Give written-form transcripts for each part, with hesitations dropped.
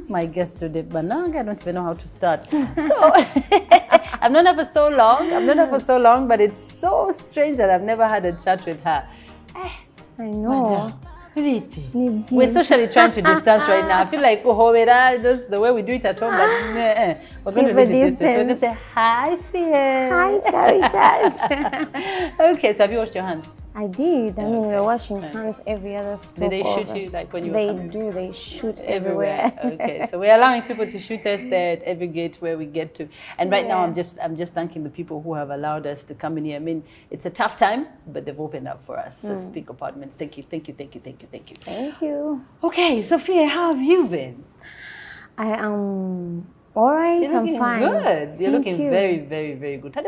my guest today, but now I don't even know how to start. So I've known her for so long. But it's so strange that I've never had a chat with her. I know. We're socially trying to distance right now. I feel like just the way we do it at home, but we're going to do it this way. So we're going to say, hi, Fille. Hi, Caritas. Okay, so have you washed your hands? I did. I mean, we're washing hands every other stop. Did they shoot you like when you They were coming? do. They shoot everywhere. Okay, so we're allowing people to shoot us there at every gate where we get to. And right now, I'm just thanking the people who have allowed us to come in here. I mean, it's a tough time, but they've opened up for us. So Speak Apartments, thank you. Thank you. Okay, Sophia, how have you been? I am all right. You're looking I'm fine. good. You're looking very, very, very good. But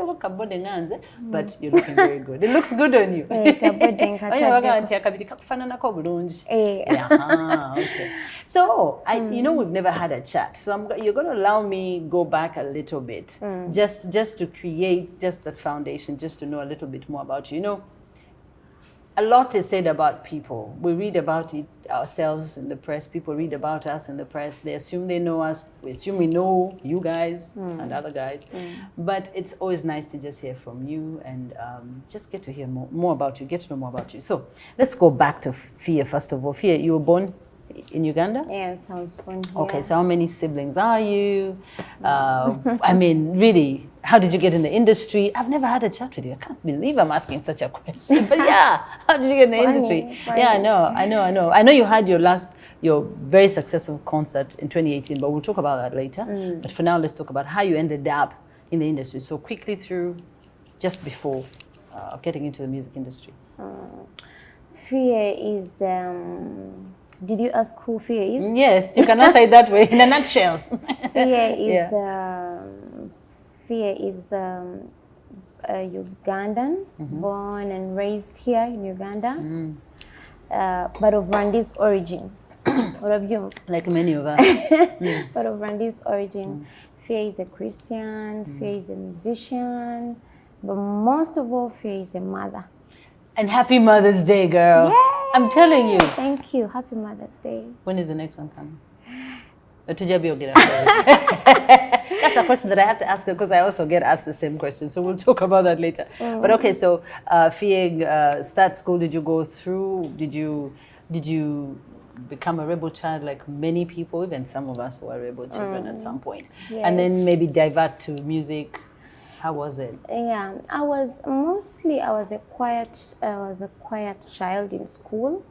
you're looking very good. It looks good on you. Okay. So we've never had a chat. So you're going to allow me go back a little bit, just to create just that foundation, just to know a little bit more about you. You know, a lot is said about people. We read about it ourselves in the press. People read about us in the press. They assume they know us. We assume we know you guys and other guys. But it's always nice to just hear from you and just get to hear more about you, get to know more about you. So let's go back to Fille first of all. Fille, you were born in Uganda? Yes, I was born here. Okay, so how many siblings are you? I mean, really, how did you get in the industry? I've never had a chat with you. I can't believe I'm asking such a question. But yeah, how did you get in the industry? Funny. Yeah, I know. I know you had your very successful concert in 2018, but we'll talk about that later. But for now, let's talk about how you ended up in the industry. So quickly through, just before getting into the music industry. Fille is... did you ask who Fille is? Yes, you can answer it that way, in a nutshell. Fille is a Ugandan, born and raised here in Uganda, but of Rwandi's origin. Like many of us. But of Rwandi's origin. Fille is a Christian, Fille is a musician, but most of all, Fille is a mother. And happy Mother's Day, girl. Yay! I'm telling you. Thank you. Happy Mother's Day. When is the next one coming? That's a question that I have to ask her because I also get asked the same question. So we'll talk about that later. But okay, so Fille, start school, did you go through? Did you become a rebel child like many people, even some of us who are rebel children at some point? Yes. And then maybe divert to music. How was it? Yeah, I was a quiet child in school.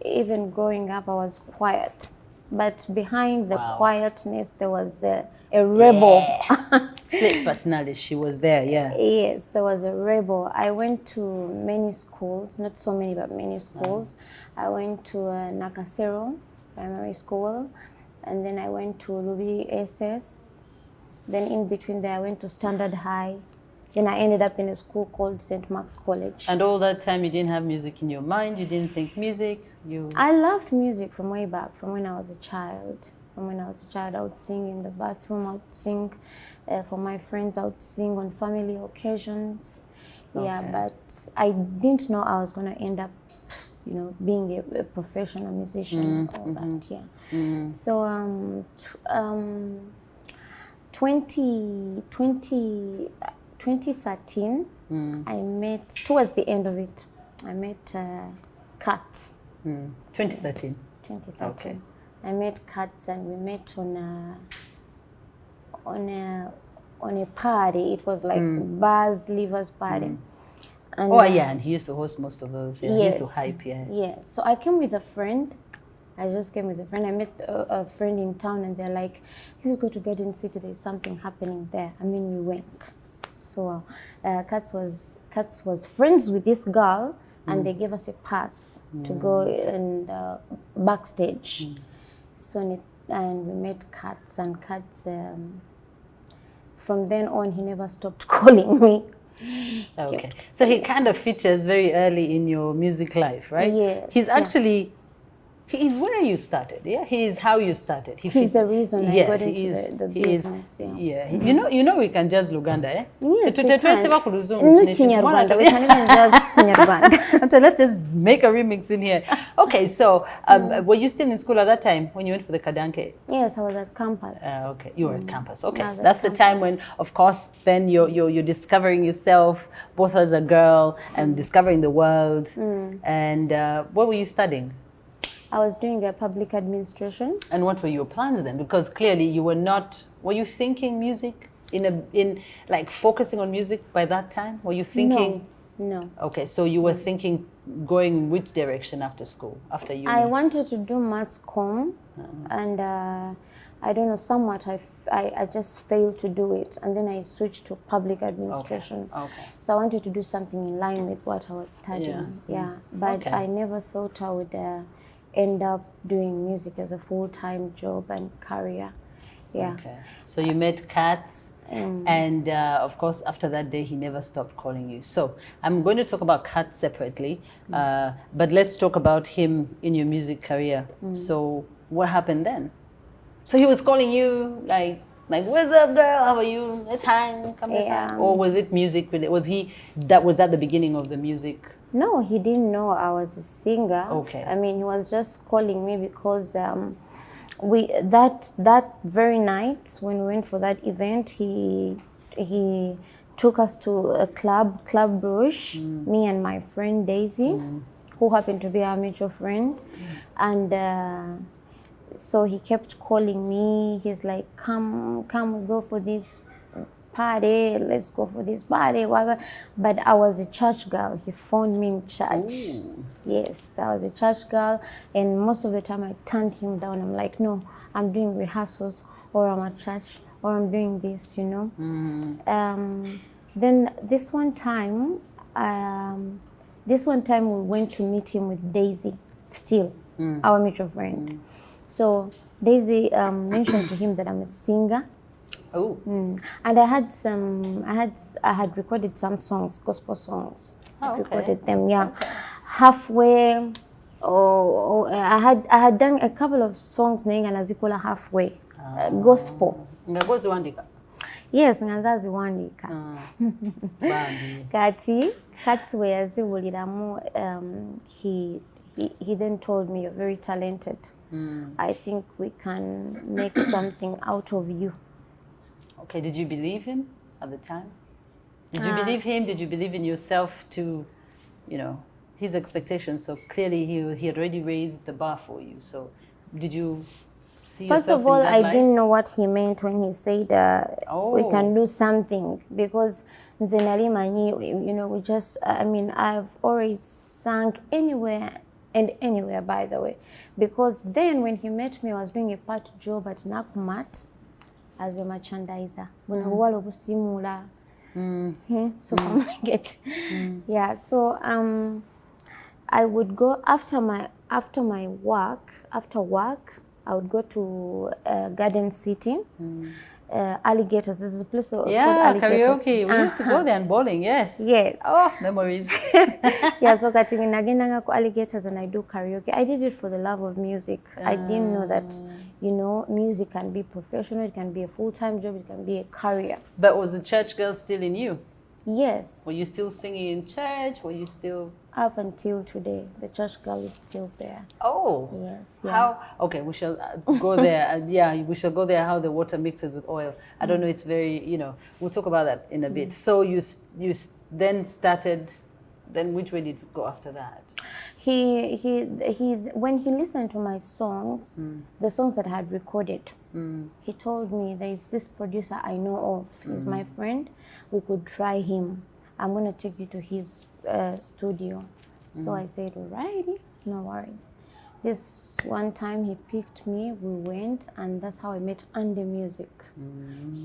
Even growing up, I was quiet. But behind the quietness, there was a rebel. Yeah. Split personality, she was there, yeah. Yes, there was a rebel. I went to many schools, not so many, but many schools. I went to Nakasero Primary School, and then I went to Lubi SS. Then in between there, I went to Standard High. Then I ended up in a school called St. Mark's College. And all that time you didn't have music in your mind? You didn't think music? I loved music from way back, from when I was a child. I would sing in the bathroom. I would sing for my friends. I would sing on family occasions. Okay. Yeah, but I didn't know I was going to end up, being a professional musician and all that. Yeah. So 2013, I met, towards the end of it, I met Katz. 2013? 2013. Okay. I met Katz and we met on a party. It was like Buzz Lever's party. And, and he used to host most of those. Yeah, yes, he used to hype, Yeah, so I came with a friend. I met a friend in town and they're like, this is going to Garden City, there's something happening there. And then we went. So Katz was friends with this girl and they gave us a pass to go and backstage. So and we met Katz and Katz, from then on he never stopped calling me. Okay, so he kind of features very early in your music life, right? Yes. He's actually He is where you started, yeah. He is how you started. He's the reason I got into he is, the he is, business. yeah. You know we can just Luganda, eh? Yes, we Not can. No Kinyarwanda. We can even just Kinyarwanda. Let's just make a remix in here. Okay, so were you still in school at that time when you went for the Kadanke? Yes, I was at campus. Okay, you were at campus. Okay, I was at that's the time when, of course, then you're discovering yourself, both as a girl and discovering the world. And what were you studying? I was doing a public administration. And what were your plans then? Because clearly you were not. Were you thinking music in like focusing on music by that time? Were you thinking? No. Okay, so you were thinking going which direction after school, after uni? I wanted to do mass comm, and I don't know, somewhat I just failed to do it, and then I switched to public administration. Okay. So I wanted to do something in line with what I was studying. Yeah. But Okay. I never thought I would end up doing music as a full-time job and career. Yeah. Okay. So you met Katz, and of course, after that day, he never stopped calling you. So I'm going to talk about Katz separately, but let's talk about him in your music career. So what happened then? So he was calling you like what's up, girl? How are you? It's time. Come this way. Or was it music? Was that the beginning of the music? No, he didn't know I was a singer. Okay. I mean, he was just calling me because that very night when we went for that event, he took us to a club Bruges, me and my friend Daisy, who happened to be our mutual friend, and so he kept calling me. He's like, come we go for this party, let's go for this party, whatever. But I was a church girl. He phoned me in church. Ooh. Yes, I was a church girl, and most of the time I turned him down. I'm like, no, I'm doing rehearsals, or I'm at church, or I'm doing this, you know. Then this one time we went to meet him with Daisy, still our mutual friend. So Daisy mentioned to him that I'm a singer. Oh. And I had recorded some songs, gospel songs. Oh, okay. Recorded them, yeah. Okay. Halfway, I had done a couple of songs nainga nazikola halfway, gospel. Ngagoziwandika? Yes, nganzaziwandika. Kati we yaziwuliramu, he then told me, you're very talented. I think we can make something out of you. Okay, did you believe him at the time? Did you believe him? Did you believe in yourself to, his expectations? So clearly he had already raised the bar for you. So did you see yourself First of all, in that I light? didn't know what he meant when he said we can do something, because we just, I've always sung anywhere and anywhere, by the way, because then when he met me, I was doing a part job at Nakumat as a merchandiser. So yeah, so I would go after work, I would go to Garden City, Alligators. This is a place called Alligators. Karaoke. We used to go there and bowling, yes. Yes. Oh, memories. Yeah, so kati nagendanga ku Alligators and I do karaoke. I did it for the love of music. I didn't know that, music can be professional, it can be a full-time job, it can be a career. But was the church girl still in you? Yes. Were you still singing in church? Were you still... Up until today, the church girl is still there. Oh. Yes. Yeah. How? Okay, we shall go there. Yeah, we shall go there, how the water mixes with oil. I don't know, it's very, we'll talk about that in a bit. So you then started, then which way did you go after that? He when he listened to my songs, the songs that I had recorded, he told me, there is this producer I know of. He's my friend. We could try him. I'm going to take you to his studio. So I said, alrighty, no worries. This one time he picked me, we went, and that's how I met Under Music.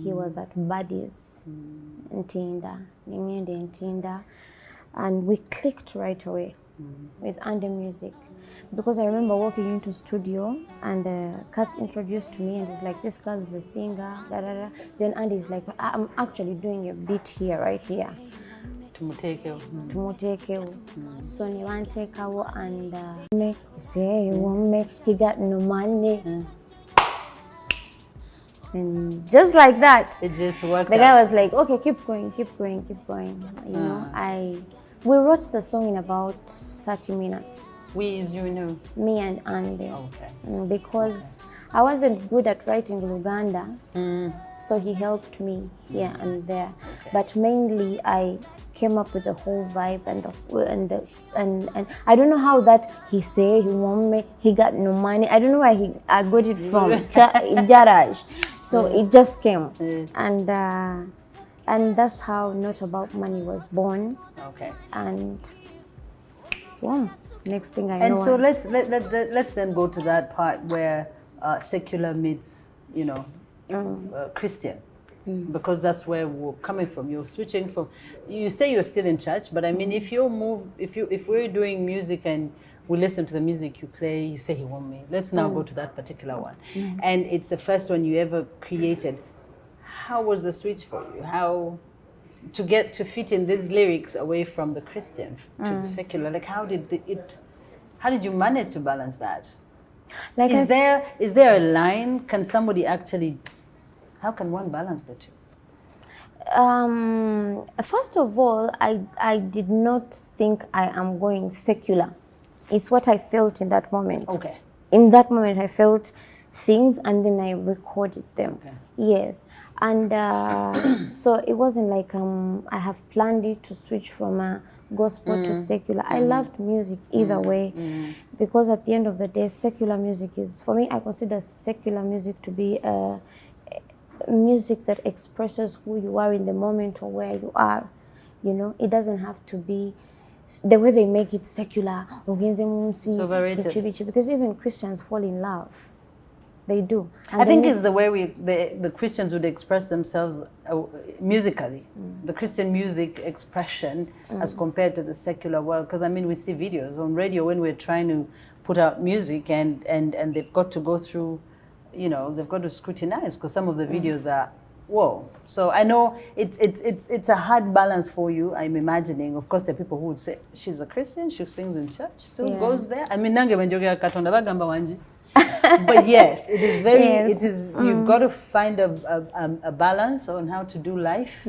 He was at Buddy's in Tinda, and we clicked right away with Under Music. Because I remember walking into studio and Katz introduced me and he's like, this girl is a singer, da, da, da. Then Andy's like, I'm actually doing a beat here, right here. Tumutekewo. tumuteekewo. So ne banteekawo and me say woman he got no money. And just like that, It just worked the out. guy was like, okay, keep going, keep going, keep going. You know, we wrote the song in about 30 minutes. We is you know. Me and Andy. Okay. Because I wasn't good at writing Luganda, so he helped me here and there. Okay. But mainly I came up with the whole vibe and I don't know how that he say he want me, he got no money. I don't know where I got it from. Garage. So it just came. And that's how Not About Money was born. Okay. And wow, next thing I know. And so let's then go to that part where secular meets, you know, Christian, because that's where we're coming from. You're switching from. You say you're still in church, but I mean, if we're doing music and we listen to the music you play, you say you want me. Let's now go to that particular one, and it's the first one you ever created. How was the switch for you? How to get to fit in these lyrics away from the Christian to the secular? Like, how did you manage to balance that? Like Is there a line? Can somebody actually? How can one balance the two? First of all, I did not think I am going secular. It's what I felt in that moment. Okay. In that moment, I felt things and then I recorded them. Okay. Yes. And so it wasn't like I have planned it to switch from gospel to secular. I loved music either way because at the end of the day, secular music is, for me, I consider secular music to be music that expresses who you are in the moment or where you are. You know, it doesn't have to be the way they make it secular. So overrated. Because even Christians fall in love. They do. And I think it's the way the Christians would express themselves musically. The Christian music expression as compared to the secular world. Because I mean, we see videos on radio when we're trying to put out music and they've got to go through, you know, they've got to scrutinize because some of the videos are, whoa. So I know it's a hard balance for you, I'm imagining. Of course, there are people who would say, she's a Christian, she sings in church, still goes there. I mean, nange benjogera katonda bagamba wanji. But yes, it is very, it is, you've got to find a balance on how to do life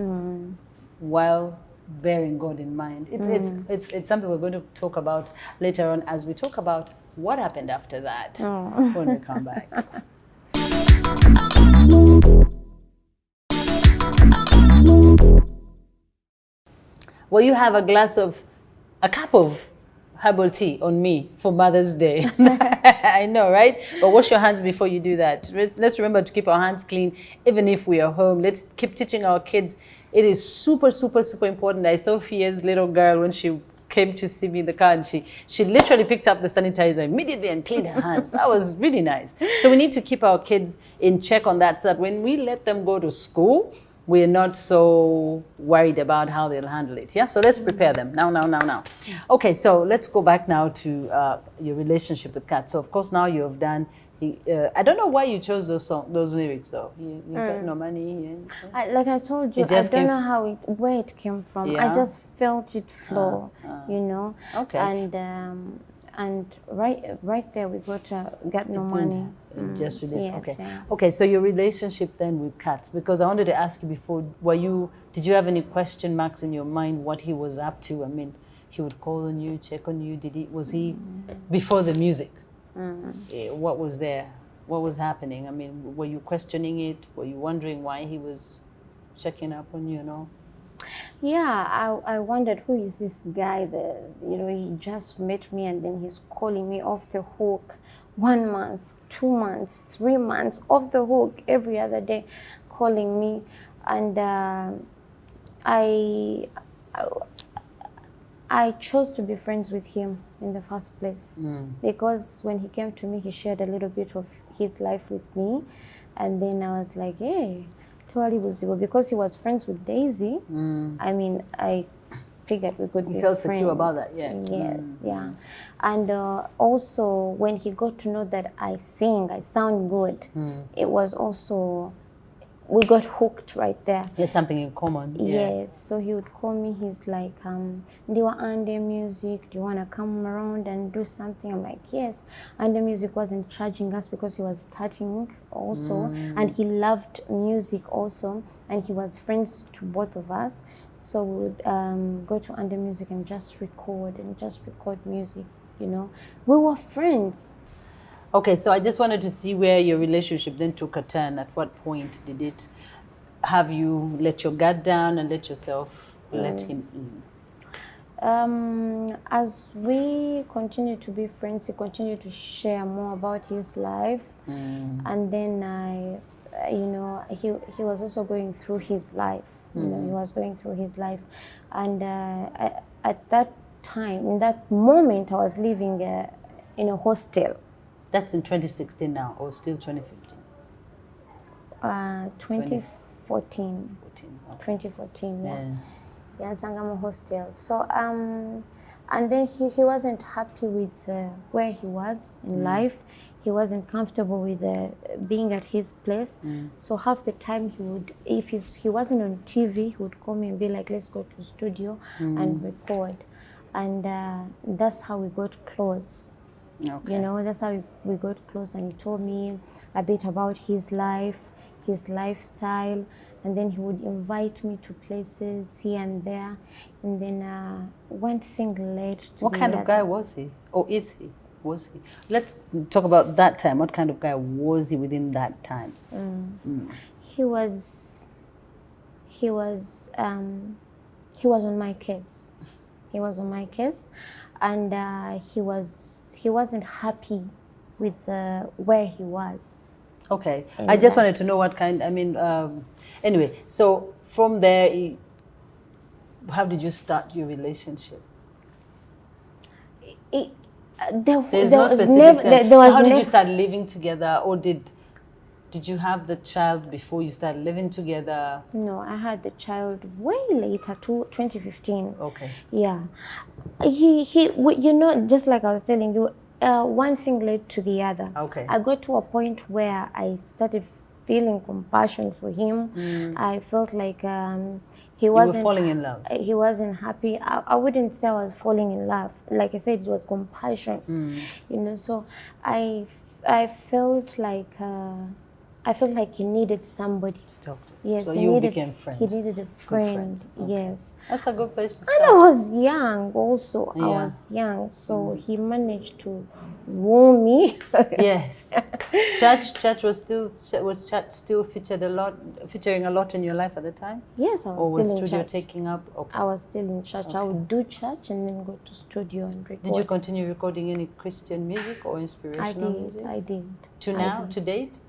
while bearing God in mind. It's something we're going to talk about later on as we talk about what happened after that when we come back. Well, you have a cup of herbal tea on me for Mother's Day. I know, right? But wash your hands before you do that. Let's remember to keep our hands clean, even if we are home. Let's keep teaching our kids. It is super, super, super important. I saw Fille's little girl when she came to see me in the car, and she literally picked up the sanitizer immediately and cleaned her hands. That was really nice. So we need to keep our kids in check on that so that when we let them go to school, we're not so worried about how they'll handle it. Yeah, so let's prepare them now. Okay, so let's go back now to your relationship with Kat. So of course now you have done. I don't know why you chose those lyrics though. You got no money. Like I told you, I don't know where it came from. Yeah. I just felt it flow, you know. Okay. And right there we got no money. Just release. Yes, okay. yeah. Okay. So your relationship then with Kat, because I wanted to ask you before, did you have any question marks in your mind what he was up to? I mean, he would call on you, check on you. Was he before the music? What was there? What was happening? I mean, were you questioning it? Were you wondering why he was checking up on you and all? Yeah, I wondered, who is this guy that, you know, he just met me and then he's calling me off the hook 1 month, 2 months, 3 months, off the hook every other day, calling me. And I chose to be friends with him in the first place because when he came to me, he shared a little bit of his life with me. And then I was like, hey, because he was friends with Daisy. I mean, I figured we could be friends. You felt secure about that, yeah. Yes, yeah. And also, when he got to know that I sing, I sound good, it was also we got hooked right there. You had something in common. Yes, so he would call me. He's like, do you want Ande music? Do you want to come around and do something? I'm like, yes. Ande music wasn't charging us because he was starting also, and he loved music also, and he was friends to both of us. So we would go to Ande music and just record music. You know, we were friends. Okay, so I just wanted to see where your relationship then took a turn. At what point did it have you let your guard down and let yourself let him in? As we continued to be friends, he continued to share more about his life, and then he was also going through his life. You know, he was going through his life, and at that time, in that moment, I was living in a hostel. That's in 2016 now, or still 2015? 2014. 2014, yeah. Yeah, Sangamo hostel. So, and then he wasn't happy with where he was in life. He wasn't comfortable with being at his place. So half the time he would, if he wasn't on TV, he would call me and be like, let's go to the studio and record. And that's how we got close. Okay. You know, that's how we got close, and he told me a bit about his life, his lifestyle, and then he would invite me to places here and there, and then one thing led to What kind of guy was he, or is he? Was he? Let's talk about that time. What kind of guy was he within that time? He was on my case. He was on my case, and he wasn't happy with where he was. Okay, I just wanted to know what kind. I mean, anyway. So from there, how did you start your relationship? There's no specific time. So how did you start living together, or did you have the child before you started living together? No, I had the child way later, 2015. Okay. Yeah, you know, just like I was telling you, one thing led to the other. Okay. I got to a point where I started feeling compassion for him. I felt like he wasn't. You were falling in love. He wasn't happy. I wouldn't say I was falling in love. Like I said, it was compassion. You know, so I felt like he needed somebody to talk to. Yes, so you became friends. He needed a friend. Okay. Yes. That's a good place to start. And I was young also. Yeah. I was young, so he managed to woo me. Yes. Church was still featuring a lot in your life at the time? Yes, I was or was still in studio church. Taking up? Okay. I was still in church. Okay. I would do church and then go to studio and record. Did you continue recording any Christian music or inspirational music? I did. To now? To date?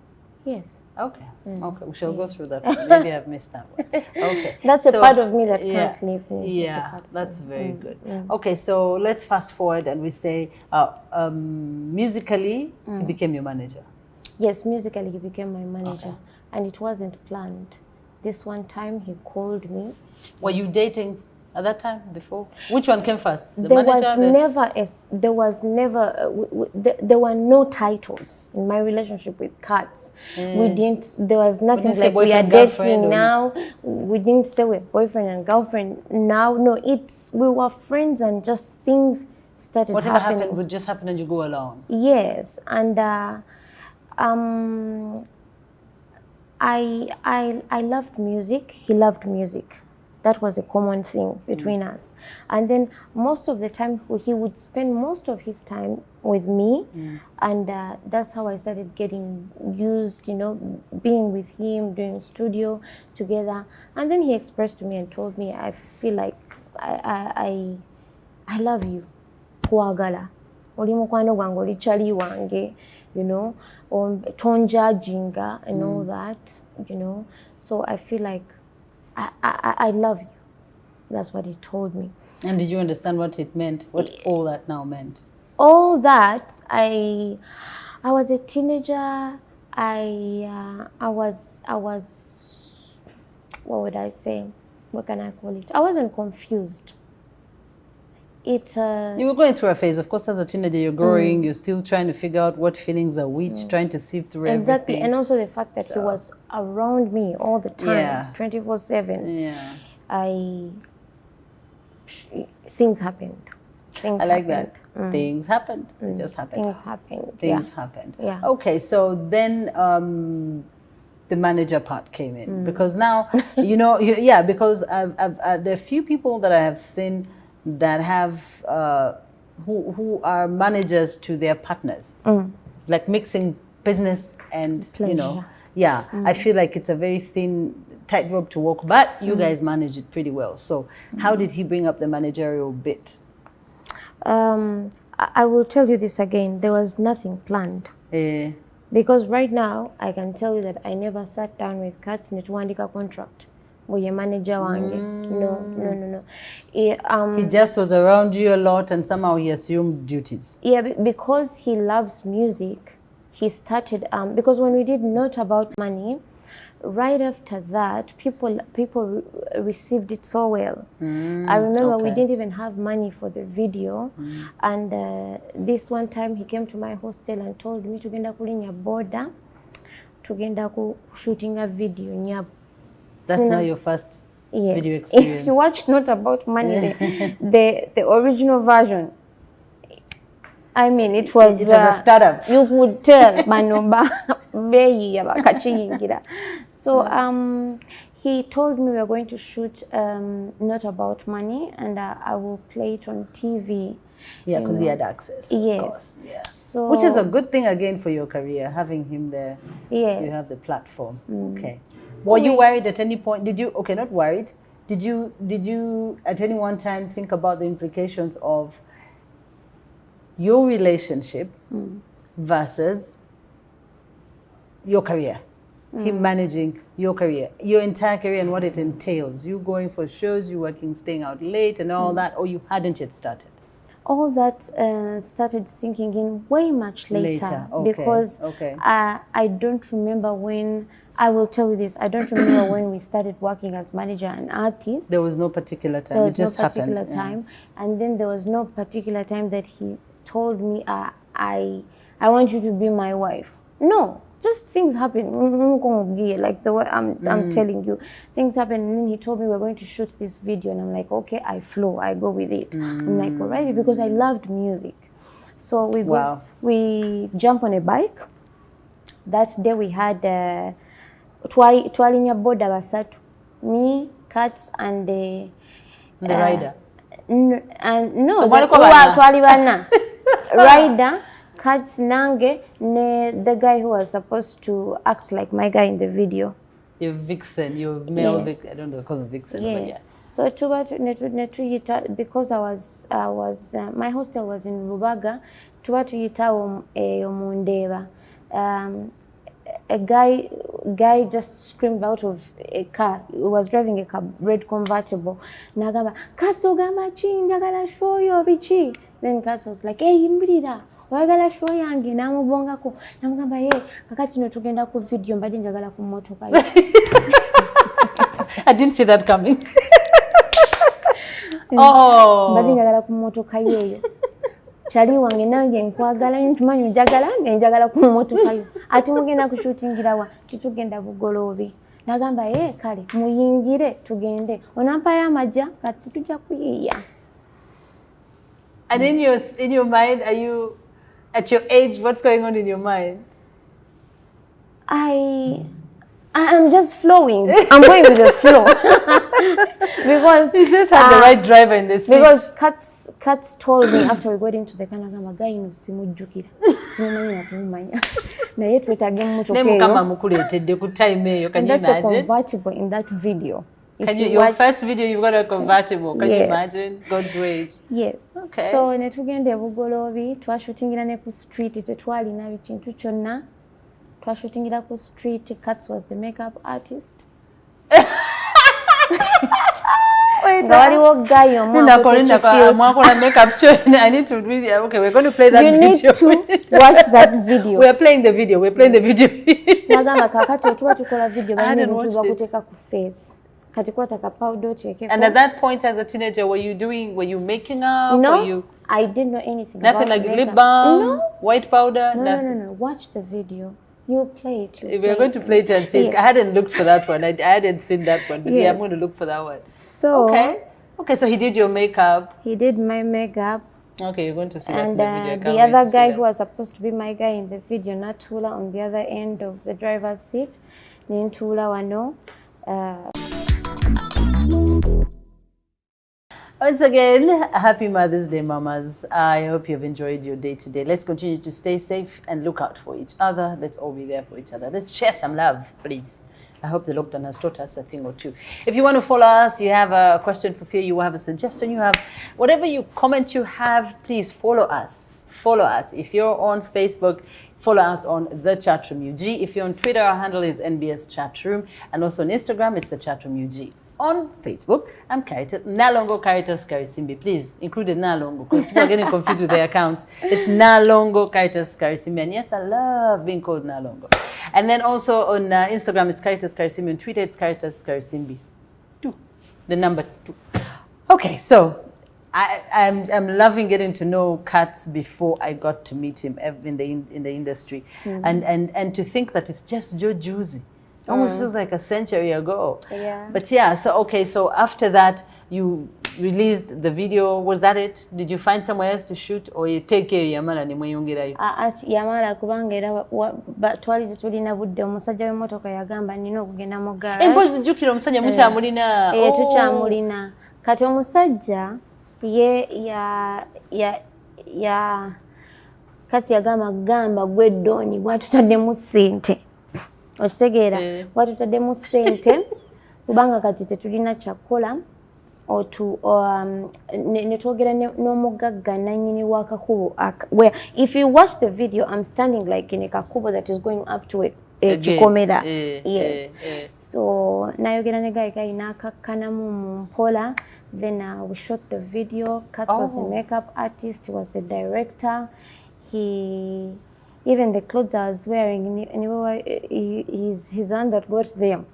Yes. Okay. Okay. We shall go through that. Maybe I've missed that one. Okay. That's a part of me that can't leave me. Yeah, that's very good. Okay, so let's fast forward and we say musically he became your manager. Yes, musically he became my manager, and it wasn't planned. This one time he called me. Were you dating at that time before? Which one came first? There were no titles in my relationship with Katz. There was nothing like we are dating now. We didn't say we're boyfriend and girlfriend now. No, we were friends and just things started happening. Whatever happened would just happen and you go along. Yes, and I loved music. He loved music. That was a common thing between us. And then most of the time, he would spend most of his time with me. And that's how I started getting used, you know, being with him, doing studio together. And then he expressed to me and told me, I feel like I love you. Kuagala. Oli mukwano gwange oli chali wange, you know, tonja jinga and all that, you know. So I feel like I love you. That's what he told me. And did you understand what it meant? What all that now meant? All that, I was a teenager. I was. What would I say? What can I call it? I wasn't confused. It's You were going through a phase, of course, as a teenager, you're growing, you're still trying to figure out what feelings are which, trying to sift through exactly, everything. and also the fact that he was around me all the time, 24/7. Yeah. Things happened. Things I like happened. that. Things happened. It just happened. Things happened. Things happened. Yeah. Okay, so then the manager part came in because now, because there are a few people that I have seen that have who are managers to their partners, like mixing business and pleasure. I feel like it's a very thin tightrope to walk, but you guys manage it pretty well. So how did he bring up the managerial bit? I will tell you this again. There was nothing planned. Because right now, I can tell you that I never sat down with Katz netuwandika contract. Your manager wange. No. He just was around you a lot and somehow he assumed duties. Yeah, because he loves music, he started, because when we did Not About Money, right after that, people received it so well. I remember we didn't even have money for the video, and this one time he came to my hostel and told me tugenda kulinya border, tugenda ku shooting a video nyabo. That's not your first video experience. If you watch Not About Money, the original version, I mean, it was a startup. You could tell Manoba Beyi Abakachiyingira. So he told me we are going to shoot Not About Money, and I will play it on TV. Yeah, because he had access. Yes. Of course. Yeah. So, which is a good thing again for your career, having him there. Yes. You have the platform. Okay. So were you worried at any point? Did you? Okay, not worried. Did you at any one time think about the implications of your relationship versus your career? Him managing your career, your entire career, and what it entails. You going for shows, you working, staying out late, and all that, or you hadn't yet started? All that started sinking in way much later. Okay. Because I don't remember when. I will tell you this. I don't remember when we started working as manager and artist. There was no particular time. There was it just no particular happened. time, and then there was no particular time that he told me, "I want you to be my wife." No. Just things happen, like the way I'm telling you. Things happen, and then he told me we're going to shoot this video, and I'm like, okay, I flow, I go with it. I'm like, all right, because I loved music. So we jump on a bike. That day we had twalinya boda basatu, me, Katz, and the rider. No, twali bana. Rider. Katz nange ne the guy who was supposed to act like my guy in the video. Your vixen, your male vixen. I don't know, call him vixen. Yes. But yeah. So because I was my hostel was in Rubaga. Tuba tuyita omundeba. A guy just screamed out of a car. He was driving a red convertible. Nagamba, Katz ogamba chi njagala show yo bichi. Then Katz was like, hey, imbrida. Wagala show yange namubongako namugamba ye kakati no tugenda ku video mbadde njagala ku motoka. I didn't see that coming. Mbadde njagala ku motoka yeyo. Chali wange nange nkwagala ntumanyi njagala njagala ku motoka yo. Ati mugenda ku shootingira wa tutugenda bugolobi. Nagamba ye kale muyingire tugende. Onampa ya majja kati tujja kuyiya. And in your mind, are you at your age? What's going on in your mind? I'm just flowing. I'm going with the flow. Because you just had the right driver in the seat. Because Katz told me after we got into the car, guy no simujjukira. Simumanyi nakumanya. Naye twetage mmotoka eyo. Ne mukama mukuletedde ku time eyo. Can you imagine? That's a convertible in that video. Your first video, you've got a convertible. Can you imagine? God's ways. Yes. Okay. So netugende bugolobi twashootingira ne ku street tetwalina bikintu kyonna. Twashootingira ku street. Katz was the makeup artist. Wait, makeup show. I need to read. Okay, we're going to play that video. You need to watch that video. We're playing the video. Nagamba kakati otuba tukola video bali ne tuba kuteka ku face. kati kwata ka powder oteekeko. And at that point as a teenager, were you making up? No, I didn't know anything nothing about like makeup. lip balm, No. white powder? No. Watch the video. You'll play it. We're going to play it and see it. I hadn't looked for that one. I hadn't seen that one. But yeah, I'm going to look for that one. So Okay, so he did your makeup. He did my makeup. Okay, you're going to see that in the video. And the other guy who was supposed to be my guy in the video, Natula, on the other end of the driver's seat. Nintula wano. Once again, happy Mother's Day, mamas. I hope you've enjoyed your day today. Let's continue to stay safe and look out for each other. Let's all be there for each other. Let's share some love, please. I hope the lockdown has taught us a thing or two. If you want to follow us, you have a question for Fille, you have a suggestion, you have whatever comment you have, please follow us. Follow us. If you're on Facebook, follow us on The Chatroom UG. If you're on Twitter, our handle is NBS Chatroom. And also on Instagram, it's The Chatroom UG. On Facebook, I'm Nalongo Caritas Karisimbi. Please include the Nalongo because people are getting confused with their accounts. It's Nalongo Caritas Karisimbi. And yes, I love being called Nalongo. And then also on Instagram, it's Caritas Karisimbi. On Twitter, it's Caritas Karisimbi. 2. The number 2. Okay, so I'm loving getting to know Katz before I got to meet him in the industry. And to think that it's just Joe Juicy. Almost feels like a century ago. Yeah. But yeah, so after that, you released the video. Was that it? Did you find somewhere else to shoot, or you take care of Yamala ne mweyongerayo? Yamala kubanga era twali tulina budde omusajja w'emmotoka yagamba nina okugenda mu garage. Empozi jjukira omusajja mukyamulina. Tukyamulina. Kati omusajja kati yagamba gwe Doni bwatutaddemu ssente. Okitegeera watutaddemu ssente kubanga kati tetulina kyakukola ne twogera n'omugagga nannyini w'akakubo where if you watch the video I'm standing like in a kakubo that is going up to Kikomera. Yes. So nayogera ne guy n'akakkanamu mu mpola. Then we shot the video. Katz was the makeup artist, he was the director. Even the clothes I was wearing, he's the one that got them.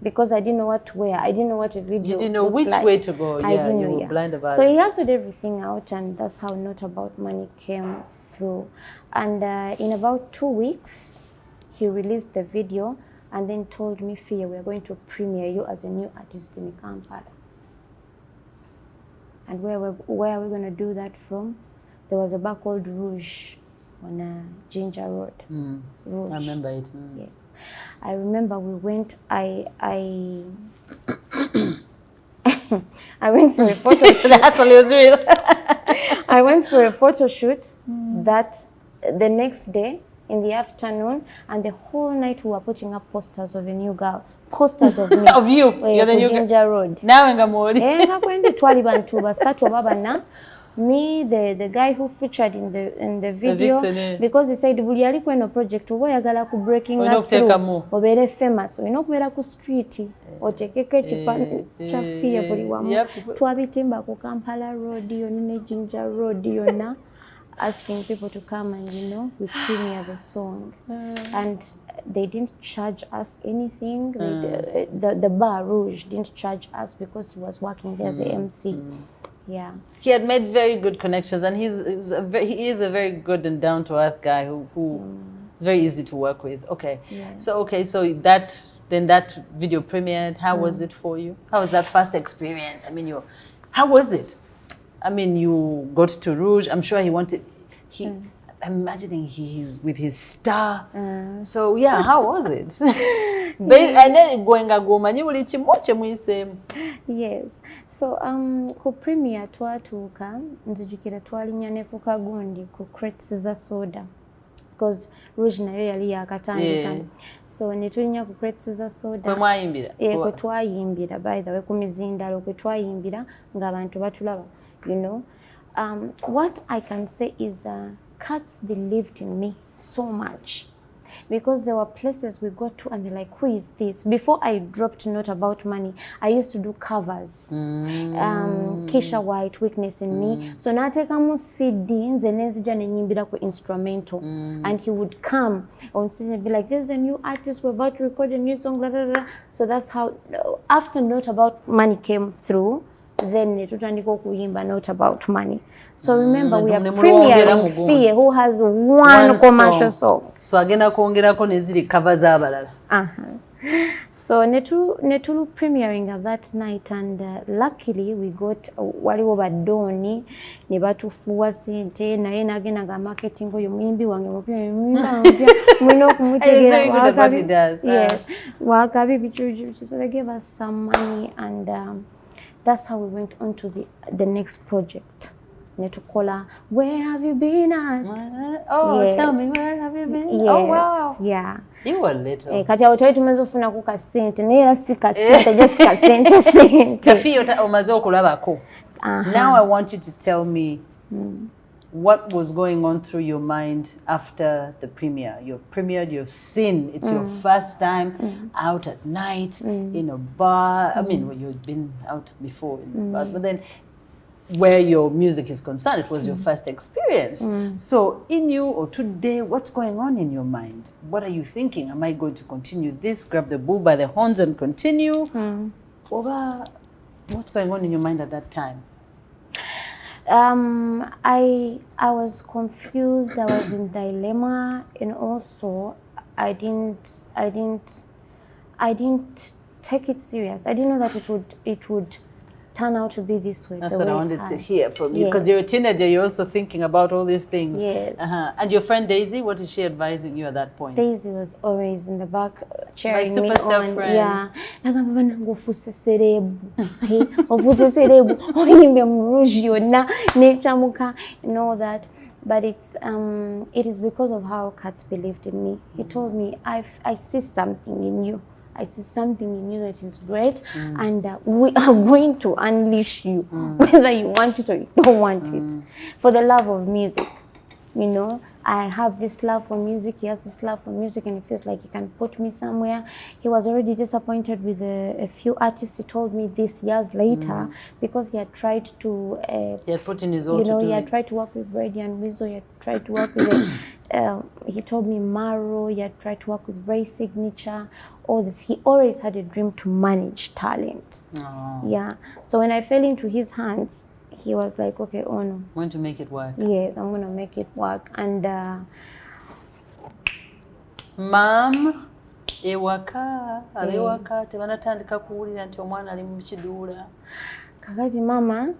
Because I didn't know what to wear. I didn't know what a video You didn't know which way to go. Yeah, you were blind about it. So he hustled everything out, and that's how Not About Money came through. And in about 2 weeks, he released the video and then told me, Fille, we're going to premiere you as a new artist in Kampala. And where are we going to do that from? There was a bar called Rouge on Ginger Road. Rouge. I remember it. Yes. I remember we went, I went for a photo shoot. That's all it was real. I went for a photo shoot that the next day in the afternoon, and the whole night we were putting up posters of a new girl. Posters of me. Of you. You're the new girl. Ginger Road. Now in Gamori. Me, the guy who featured in the video, because he said, "Buli ali kweno project oba yagala ku breaking us through, obere famous, oyina okubeera ku street, otekeko ekifaananyi kya Fille buli wamu." Twabitimba ku Kampala Road yonna ne Ginger Road yonna, asking people to come and we premiere the song, and they didn't charge us anything. The Bar Rouge didn't charge us because he was working there as a MC. Yeah, he had made very good connections, and he is a very good and down-to-earth guy who is very easy to work with. Okay, yes. So that video premiered. How was it for you? How was that first experience? I mean, how was it? I mean, you got to Rouge. I'm sure he wanted. I'm imagining he's with his star. So yeah, how was it? And then going Yes. So ku premiere twatuuka nzijukira twalinya ne ku kagundi ku crates za soda because Rouge nayo yali yakatandika. So ne tulinya ku crates za soda. Kwe mwayimbira? Kwe twayimbira, by the way, ku mizindalo kwe twayimbira ng'abantu batulaba, What I can say is Katz believed in me so much. because there were places we got to and they're like, who is this? Before I dropped Not About Money, I used to do covers. Keisha White, Weakness in Me. So natekamu CD nze nenzija nenyimbira ku instrumental. And he would come on stage and be like, this is a new artist, we're about to record a new song, blah, blah, blah. So that's how, after Not About Money came through, then netutandika kuyimba Not About Money. So remember, we are premiering Fille, who has one commercial song. So agenda kwongerako neziri cover z'abalala. So netulu premiering of that night, and luckily we got waliwo badoni ne batufuwa sente naye nagenda nga marketing oyo muyimbi wange mupya mwino okumutegeera wakabi bichuju. So they gave us some money, and that's how we went on to the next project. Netukola, where have you been at? Oh, yes. Tell me, where have you been? Yes. Oh, wow. Yeah. You were little. Kati awo twali tumezofuna ku kasente naye si kasente, just kasente sente. Tafiyo omaze okulabako. Now I want you to tell me what was going on through your mind after the premiere. You've premiered, you've seen, it's your first time out at night in a bar. I mean, well, you've been out before in bars, but then where your music is concerned, it was your first experience. So in you or today, what's going on in your mind? What are you thinking? Am I going to continue this, grab the bull by the horns and continue? Or what's going on in your mind at that time? I was confused, I was in dilemma, and also I didn't take it serious. I didn't know that it would turn out to be this way. That's what I wanted to hear from you, because you're a teenager, you're also thinking about all these things. Yes. And your friend Daisy, what is she advising you at that point? Daisy was always in the back cheering me on. My superstar friend. Yeah. Nagamba nangu ofuse serebu. Ofuse serebu. Oyimbe muruji yonna nechamuka and all that. But it is because of how Katz believed in me. He told me, I see something in you. I see something in you that is great, and we are going to unleash you, whether you want it or you don't want it, for the love of music. You know, I have this love for music, he has this love for music, and it feels like he can put me somewhere. He was already disappointed with a few artists. He told me this years later, because he had tried to... he had put in his all to do he had tried to work with Brady and Wizzo, he had tried to work with... he told me Maro, he had tried to work with Ray Signature, all this. He always had a dream to manage talent. Yeah. So when I fell into his hands, he was like, okay, oh no. I'm going to make it work. Yes, I'm going to make it work. And Mom, ewaka, abewaka, tebanatandika kuwulira nti omwana ali mu kiduula. Kakati mama,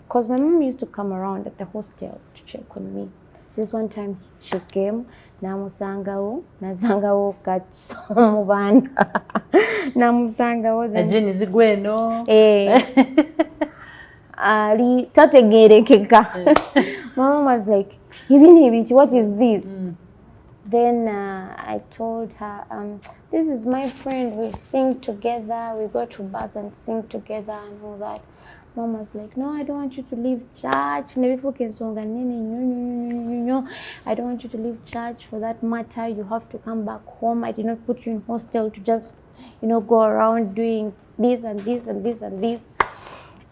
because my mom used to come around at the hostel to check on me. This one time she came, namusangawo kati omubanda. Namusangawo. Ajeni zigweno. Ali tategerekeka. Mama was like, what is this? Then I told her, this is my friend, we sing together, we go to bars and sing together and all that. Mom was like, no, I don't want you to leave church. I don't want you to leave church. For that matter, you have to come back home. I did not put you in hostel to just, go around doing this and this and this and this.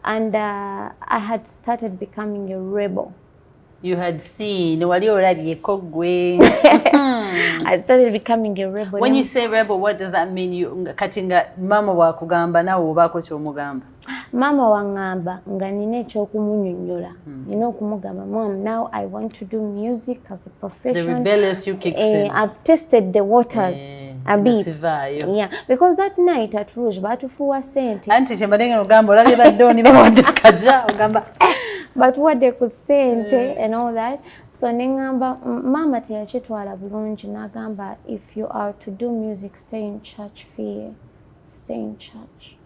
And I had started becoming a rebel. You had seen, I started becoming a rebel. When you say rebel, what does that mean? You katinga mama wa kugamba na obako kyomugamba. Mama wangamba nga nina ekyokumunnyonnyola. Nina okumugamba, Mom, now I want to do music as a profession. The rebellious you kicks in. I've tested the waters a bit. Yeah, because that night at Rouge, batufuwa sente. Anti kyembadenga ogamba olabye baddoni bawadde kaja ogamba but what they could sente and all that. So nengamba mama teyakitwala bulungi nagamba, if you are to do music, stay in church, Fille. Stay in church.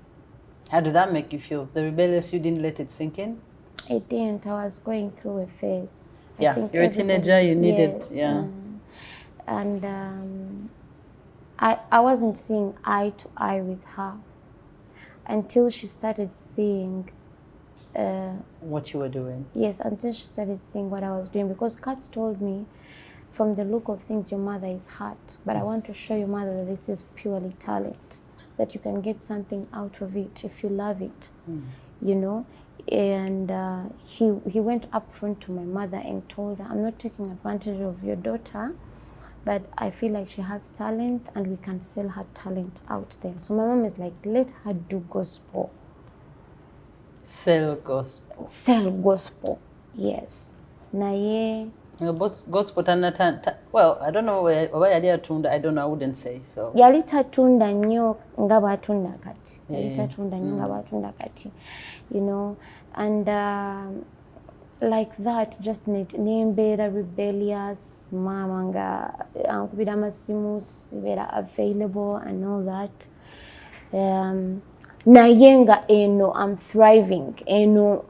How did that make you feel? The rebellious you didn't let it sink in? It didn't. I was going through a phase. Yeah, you're a teenager, you needed, and I wasn't seeing eye to eye with her until she started seeing what you were doing. Yes, until she started seeing what I was doing, because Katz told me from the look of things, your mother is hurt. But I want to show your mother that this is purely talent, that you can get something out of it if you love it, you know. And he went up front to my mother and told her, I'm not taking advantage of your daughter, but I feel like she has talent and we can sell her talent out there. So my mom is like, let her do gospel. Sell gospel. Sell gospel, yes. Naye. Gospel well, I don't know where atunda. I don't know. I wouldn't say so. Yali tatunda nnyo nga bwatunda kati. Yali tatunda nnyo nga bwatunda kati. You know, and like that, just nembeera rebellious, mama nga ankubira amasimu sibera available and all that. Naye nga eno, I'm thriving. Eno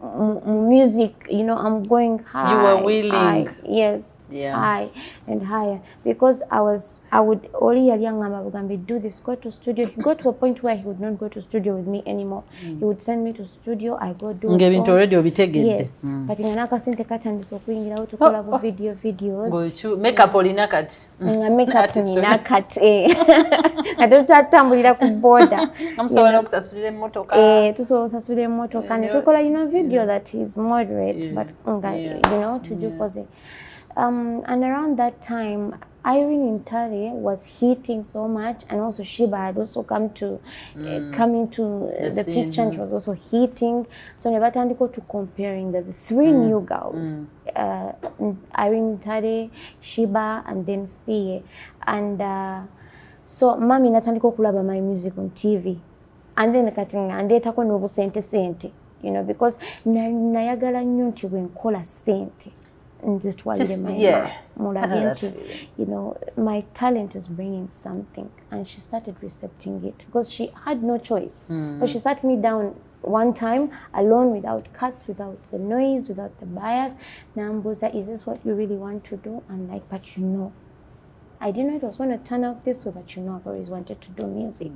music, you know, I'm going high. You were willing. High, yes. Yeah. High and higher, because I would only do this, go to studio. He got to a point where he would not go to studio with me anymore. He would send me to studio, I go do a song. Already obitegedde. Yes. But ngana kasente katandise okuyingira tukola bu videos. Makeup olina kati. Nga makeup nina kati. Atutambulira ku border. Amusobola okusasulira emmotoka. Tusobola okusasulira emmotoka ne tukola video that is moderate, but you know, tujukoze. And around that time, Irene in Tare was hitting so much, and also Shiba had also come into the picture, and she was also hitting. So never tandiko to comparing the three new girls, Irene in Tare, Shiba, and then Fille. And so mami natandiko kulaba my music on TV, and then katinga and etako nobu sente, you know, because nayagala nnyo nti bwe nkola sente. Just you know, my talent is bringing something, and she started recepting it because she had no choice. But she sat me down one time alone, without cuts, without the noise, without the bias. Nambuza, is this what you really want to do? I'm like, but you know, I didn't know it was going to turn out this way, but you know, I've always wanted to do music.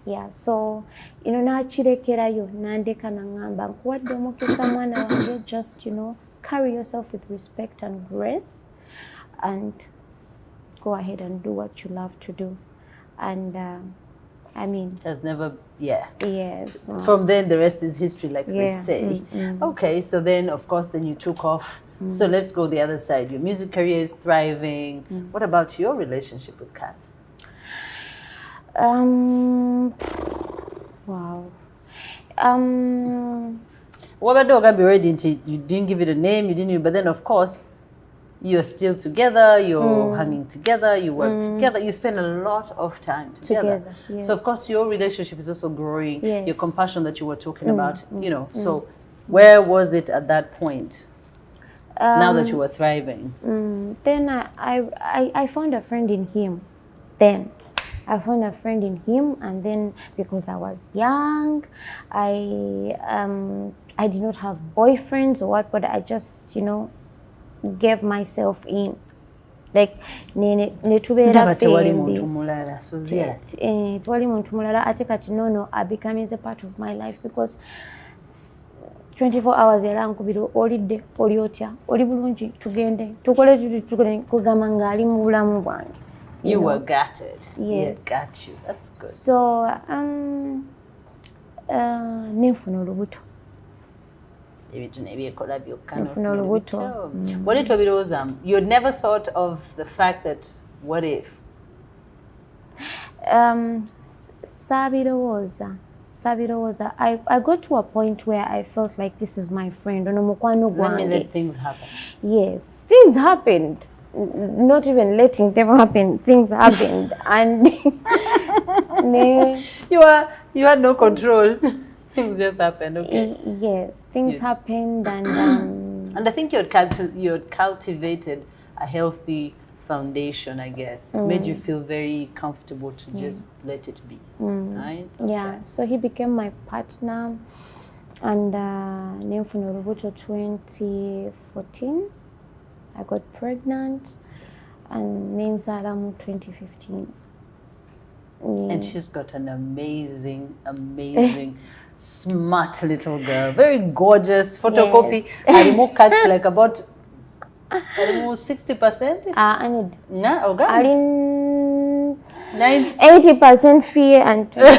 Yeah, so, you know, nachirekerayo nandeka nangamba nkuwadde omukisa mwana wange, just, you know, carry yourself with respect and grace, and go ahead and do what you love to do. And I mean, has never, yes. From then, the rest is history, like they say. Okay, so then, of course, then you took off. So let's go the other side. Your music career is thriving. What about your relationship with cats? Wow. Well, the dog be ready. You didn't give it a name, you didn't. But then, of course, you're still together. You're hanging together. You work together. You spend a lot of time together. Yes. So, of course, your relationship is also growing. Yes. Your compassion that you were talking about, you know. So, where was it at that point? Now that you were thriving. Then I found a friend in him. Then I found a friend in him, and then because I was young, I did not have boyfriends or what, but I just, you know, gave myself in. Like, netubera tewali muntu mulala, so tewali muntu mulala, ate kati no, I became as a part of my life, because 24 hours era nkubira olidde oli otya oli bulungi tugende tukole kugamba ngali mu bulamu bwange. You were gutted. Yes. Yeah, got you. That's good. So nenfuna olubuto. What did you had never thought of the fact that what if? Sabirowoza. I got to a point where I felt like this is my friend. Let me let things happen. Yes, things happened. Not even letting them happen, things happened, and you had no control. Things just happened. Okay. Yes, things happened, and and I think you had cultivated a healthy foundation, I guess. It made you feel very comfortable to just let it be, right? Yeah. So he became my partner, and nenfuna olubuto 2014. I got pregnant, and nenzalamu 2015. And she's got an amazing, smart little girl. Very gorgeous. Photocopy. Yes. Cuts like about Almost 60%? I need Yeah, okay. alin 90. 80% fear and 20%.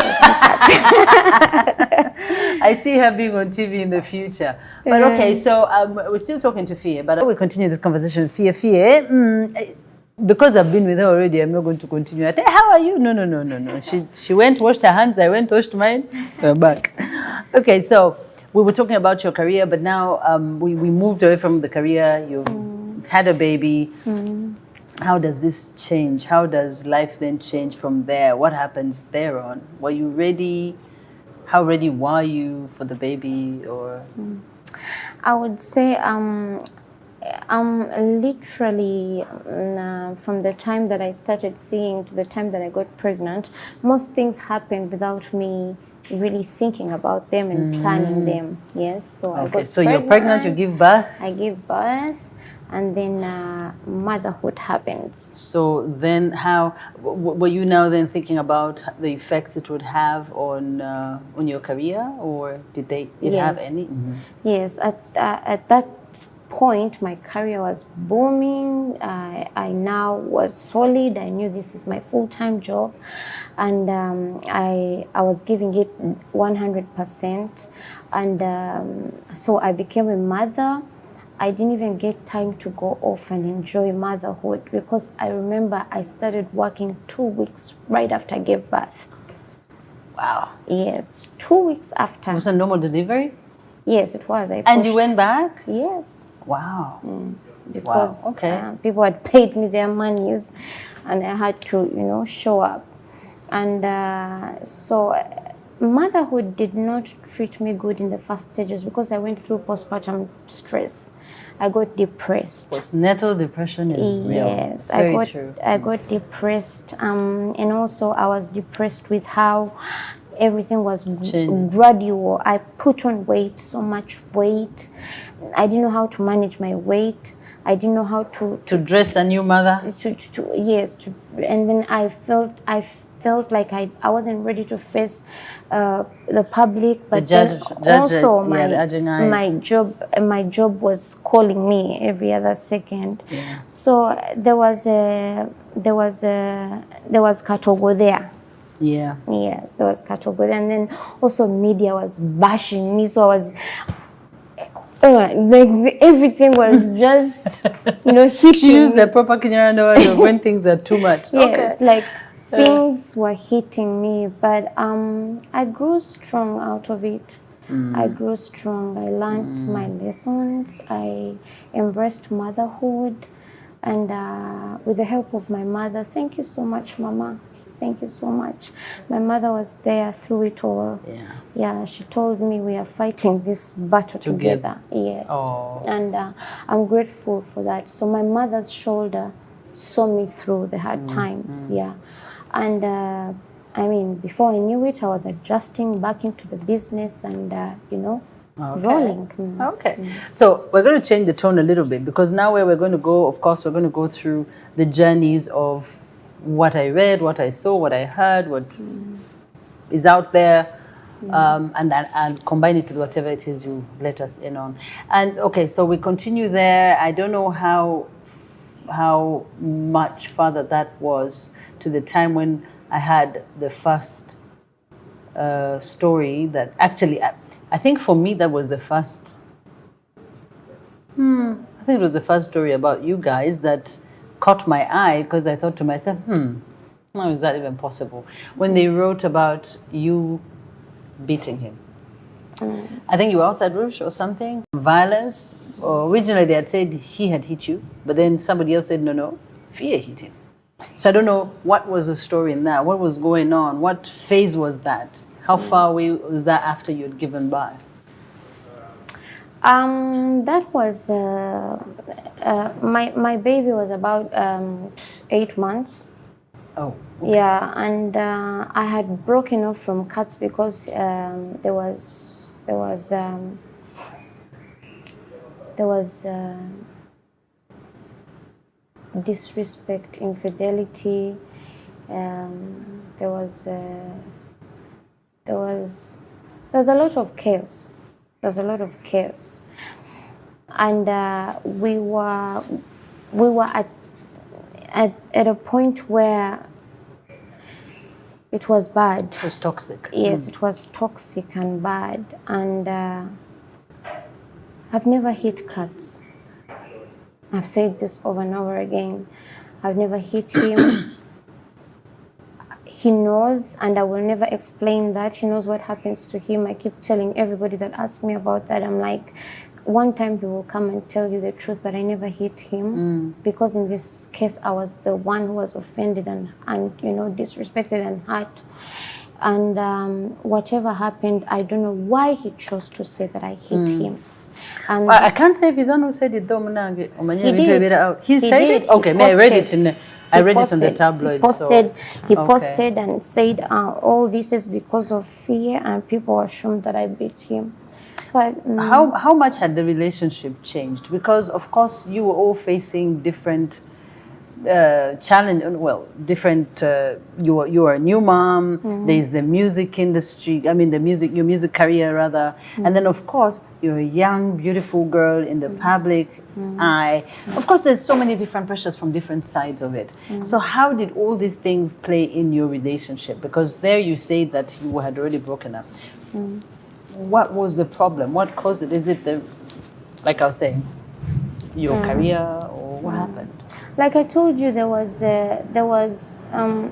I see her being on TV in the future. But okay, so we're still talking to Fille, but we continue this conversation. Fille, because I've been with her already, I'm not going to continue. I think, how are you? No. She went, washed her hands, I went, washed mine, we're back. Okay, so we were talking about your career, but now we moved away from the career. You've had a baby. How does this change? How does life then change from there? What happens there on? Were you ready? How ready were you for the baby? Or I would say literally from the time that I started seeing to the time that I got pregnant, most things happened without me really thinking about them and planning them. Yes, so I got so you're pregnant, you give birth. I give birth, and then motherhood happens. So then how were you now then thinking about the effects it would have on your career, or did it have any? Yes, at that point my career was booming. I now was solid. I knew this is my full-time job, and I was giving it 100%, and so I became a mother. I didn't even get time to go off and enjoy motherhood, because I remember I started working 2 weeks right after I gave birth. Wow. Yes, 2 weeks after. It was a normal delivery? Yes, it was. And you went back? Yes. Wow. Because wow. Okay. People had paid me their monies, and I had to, show up. And so motherhood did not treat me good in the first stages, because I went through postpartum stress. I got depressed. Postnatal depression is real. Yes, I got depressed, and also I was depressed with how everything was gradual. I put on weight, so much weight. I didn't know how to manage my weight. I didn't know how to dress a new mother. And then I felt like I wasn't ready to face the public, but also my job was calling me every other second. Yeah. So there was Katogo there. Yeah. Yes, there was Katogo there, and then also media was bashing me. So I was everything was just hitting. She used the proper Kenyan word when things are too much. Yes, okay. Things were hitting me, but I grew strong out of it. I grew strong. I learned my lessons. I embraced motherhood, and with the help of my mother, thank you so much, Mama. Thank you so much. My mother was there through it all. Yeah, she told me we are fighting this battle together. Yes. Oh. And I'm grateful for that. So my mother's shoulder saw me through the hard times. Yeah. And before I knew it, I was adjusting back into the business and, rolling. Okay. So we're going to change the tone a little bit, because now where we're going to go, of course, we're going to go through the journeys of what I read, what I saw, what I heard, what is out there, and I'll combine it with whatever it is you let us in on. And okay, so we continue there. I don't know how much further that was to the time when I had the first story that actually, I think for me that was the first. I think it was the first story about you guys that caught my eye, because I thought to myself, how is that even possible? When they wrote about you beating him. I think you were outside Rush or something. Violence. Originally they had said he had hit you, but then somebody else said, no, Fille hit him. So I don't know what was the story in that. What was going on? What phase was that? How far away was that after you had given birth? That was my baby was about 8 months. Oh. Okay. Yeah, and I had broken off from Cats because there was disrespect, infidelity. There was a lot of chaos. There's a lot of chaos. and we were at a point where it was bad. It was toxic. Yes, it was toxic and bad, and I've never hit cats. I've said this over and over again. I've never hit him. He knows, and I will never explain that. He knows what happens to him. I keep telling everybody that asks me about that, I'm like, one time he will come and tell you the truth, but I never hit him because in this case I was the one who was offended and you know, disrespected and hurt. And whatever happened, I don't know why he chose to say that I hit him. And well, I can't say if he's the one who said it though. He did. He said did. it? Okay, I read it in I read it on the tabloids. He posted and said all this is because of fear, and people assumed that I beat him. But how much had the relationship changed? Because of course you were all facing different challenge. Well, different. You are a new mom. There's the music industry. I mean, your music career rather. And then of course you're a young, beautiful girl in the public eye. Of course, there's so many different pressures from different sides of it. So how did all these things play in your relationship? Because there you say that you had already broken up. What was the problem? What caused it? Is it like I was saying, your career, or what happened? Like I told you, there was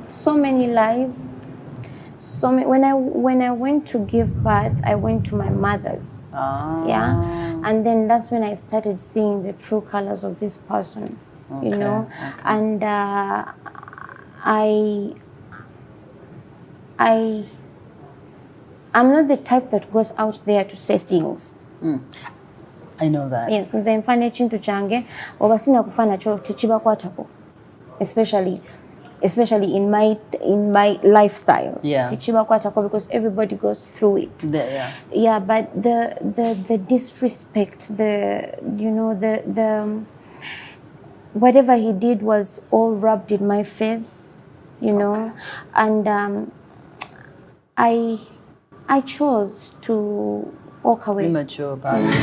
so many lies. When I went to give birth, I went to my mother's. Yeah, and then that's when I started seeing the true colors of this person. You know, and I'm not the type that goes out there to say things. I know that. Yes, nze mfana ekintu kyange oba sina kufa nakyo tekibakwatako, especially in my lifestyle. Yeah. Tekibakwatako because everybody goes through it. Yeah, but the disrespect, the whatever he did was all rubbed in my face, you know, and I chose to walk away. Be mature about it.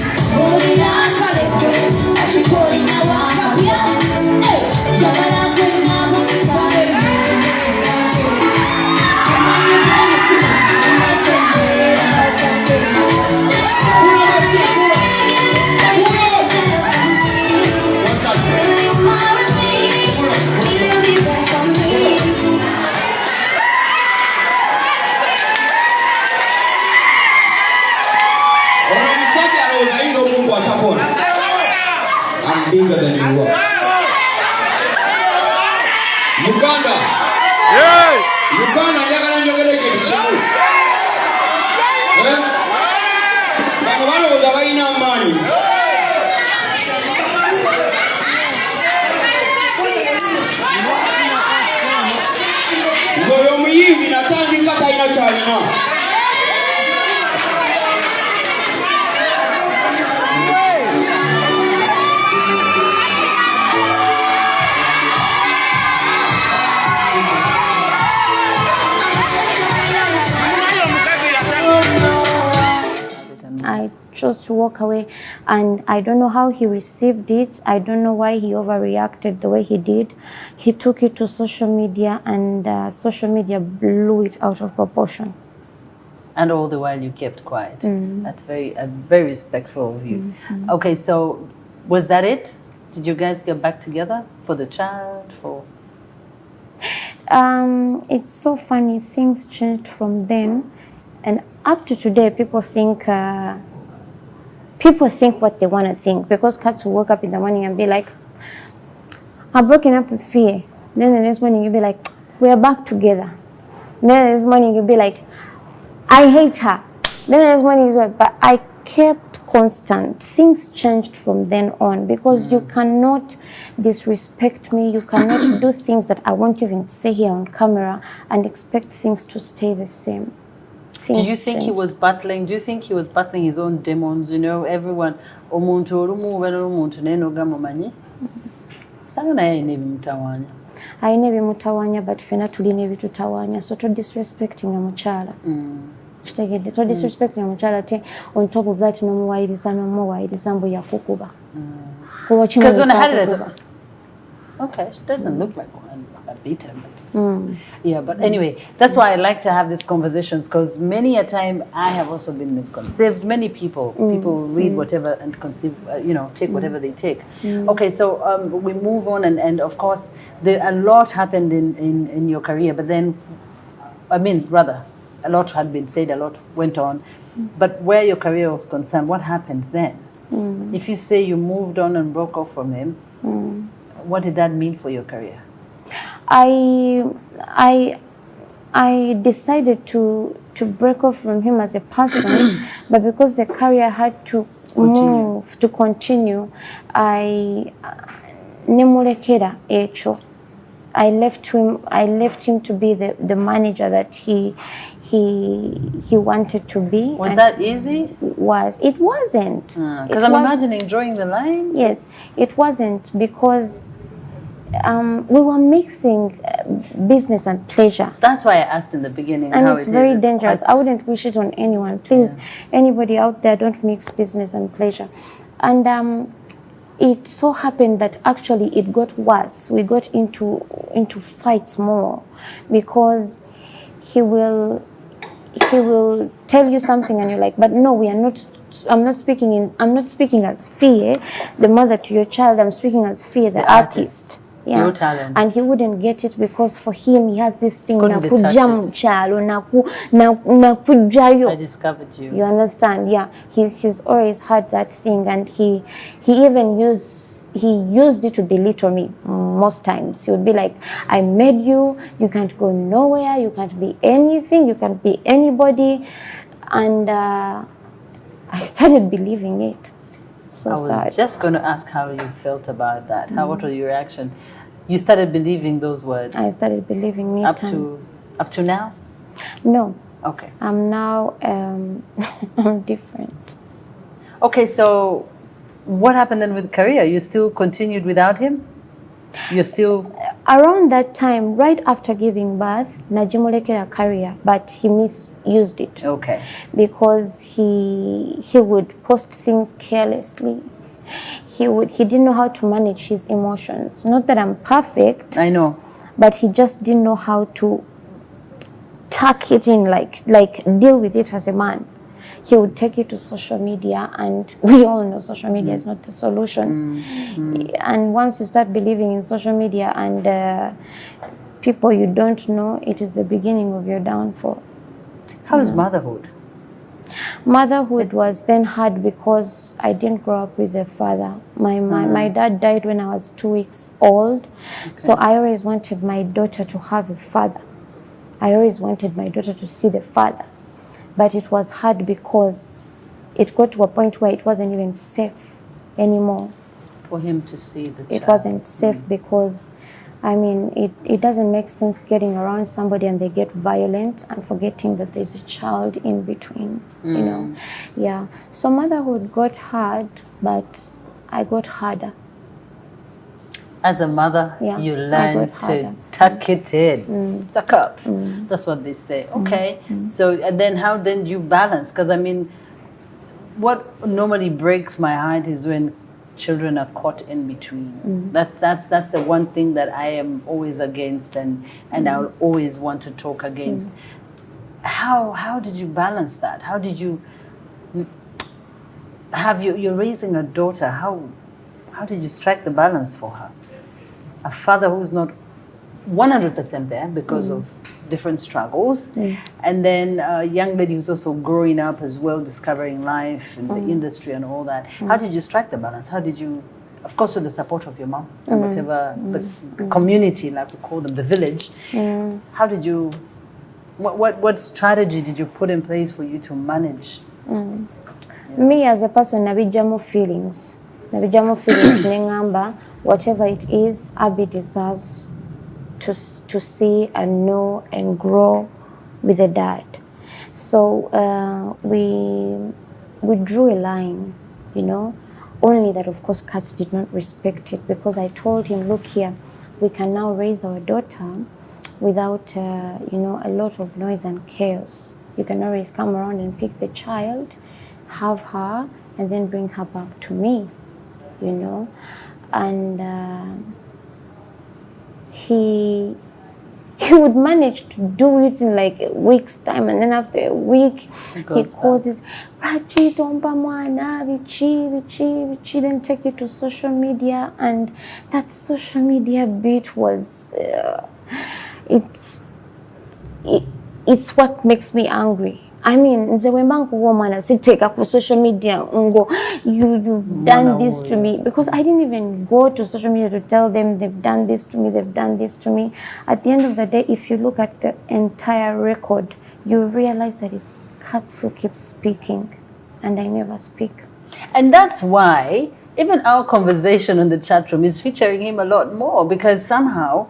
I'm bigger than you are. Uganda. Yes. Uganda njagala njogere ekintu kimu. Bano balowooza balina amaanyi. Nze oyo omuyimbi natandika talina kyalina. I chose to walk away, and I don't know how he received it. I don't know why he overreacted the way he did. He took it to social media, and social media blew it out of proportion. And all the while you kept quiet. That's very respectful of you. Okay, so was that it? Did you guys get back together for the child? It's so funny. Things changed from then, and up to today, people think what they want to think, because cats will wake up in the morning and be like, "I've broken up with Fille." Then the next morning you'll be like, "We are back together." Then the next morning you'll be like, "I hate her." Then the next morning is like, but I kept constant. Things changed from then on, because you cannot disrespect me. You cannot do things that I won't even say here on camera and expect things to stay the same. Do you think he was battling? Do you think he was battling his own demons? You know, everyone. Omuntu olumu bano omuntu neno gamumanyi. Sanga naye nebimutawanya. Ayina ebimutawanya, but fena tulina ebitutawanya. So to disrespecting a muchala. kitegedde to disrespect ya mukyala ate on top of that n'omuwayiriza mbu yakukuba kuba Because when I had it, okay, she doesn't look like one, a beater, but yeah. But anyway, that's why I like to have these conversations, because many a time I have also been misconceived. Many people read whatever and conceive, take whatever they take. Okay, so we move on, and of course, a lot happened in your career, but then, a lot had been said, a lot went on, but where your career was concerned, what happened then? If you say you moved on and broke off from him, what did that mean for your career? I decided to break off from him as a person, but because the career had to continue, I nemulekera ekyo. I left him to be the manager that he wanted to be. Was that easy? It wasn't. Because I'm imagining drawing the line. Yes, it wasn't, because we were mixing business and pleasure. That's why I asked in the beginning. And how it's very is. dangerous. I wouldn't wish it on anyone. Please, anybody out there, don't mix business and pleasure. And it so happened that actually it got worse. We got into fights more, because he will tell you something and you're like, but no, we are not. I'm not speaking as Fille, the mother to your child. I'm speaking as Fille, the artist. Yeah. Your talent. And he wouldn't get it, because for him he has this thing, I discovered you. You understand? Yeah. He's always had that thing, and he even used it to belittle me most times. He would be like, I made you, you can't go nowhere, you can't be anything, you can't be anybody. And I started believing it. So I was sad. just going to ask how you felt about that. What was your reaction? You started believing those words? I started believing me up to now? No. Okay. I'm now I'm different. Okay, so what happened then with career? You still continued without him? You're still... Around that time, right after giving birth, najimulekera career, but he misused it. Okay. Because he would post things carelessly. He didn't know how to manage his emotions. Not that I'm perfect. I know. But he just didn't know how to tuck it in, like deal with it as a man. He would take it to social media, and we all know social media is not the solution. And once you start believing in social media and people you don't know, it is the beginning of your downfall. How is motherhood? Motherhood was then hard because I didn't grow up with a father. My dad died when I was 2 weeks old. Okay. So I always wanted my daughter to have a father. I always wanted my daughter to see the father. But it was hard because it got to a point where it wasn't even safe anymore. For him to see the child. It wasn't safe because, I mean, it doesn't make sense getting around somebody and they get violent and forgetting that there's a child in between, you know. Yeah. So motherhood got hard, but I got harder. As a mother, you learn to tuck it in, suck up. That's what they say. Okay. So and then how then do you balance? Because I mean, what normally breaks my heart is when children are caught in between. That's the one thing that I am always against, and I'll always want to talk against. How did you balance that? How did you have you're raising a daughter? How did you strike the balance for her? A father who's not 100% there because of different struggles, and then a young lady who's also growing up as well, discovering life in the industry and all that. How did you strike the balance? How did you, of course, with the support of your mom and whatever, the community, like we call them, the village, how did you, what strategy did you put in place for you to manage? Me as a person, nabijamo feelings. Nengamba, whatever it is, Abby deserves to see and know and grow with a dad. So we drew a line, you know. Only that, of course, Katz did not respect it, because I told him, look here, we can now raise our daughter without, you know, a lot of noise and chaos. You can always come around and pick the child, have her, and then bring her back to me, you know. And he would manage to do it in like a week's time, and then after a week he causes Rachi tomba mwana vichi then take it to social media, and that social media bit was it's what makes me angry. I mean, nze wembangu woman siteka ku social media ngo you've done this to me, because I didn't even go to social media to tell them they've done this to me, they've done this to me. At the end of the day, if you look at the entire record, you realize that it's Katz who keeps speaking and I never speak. And that's why even our conversation in the chat room is featuring him a lot more, because somehow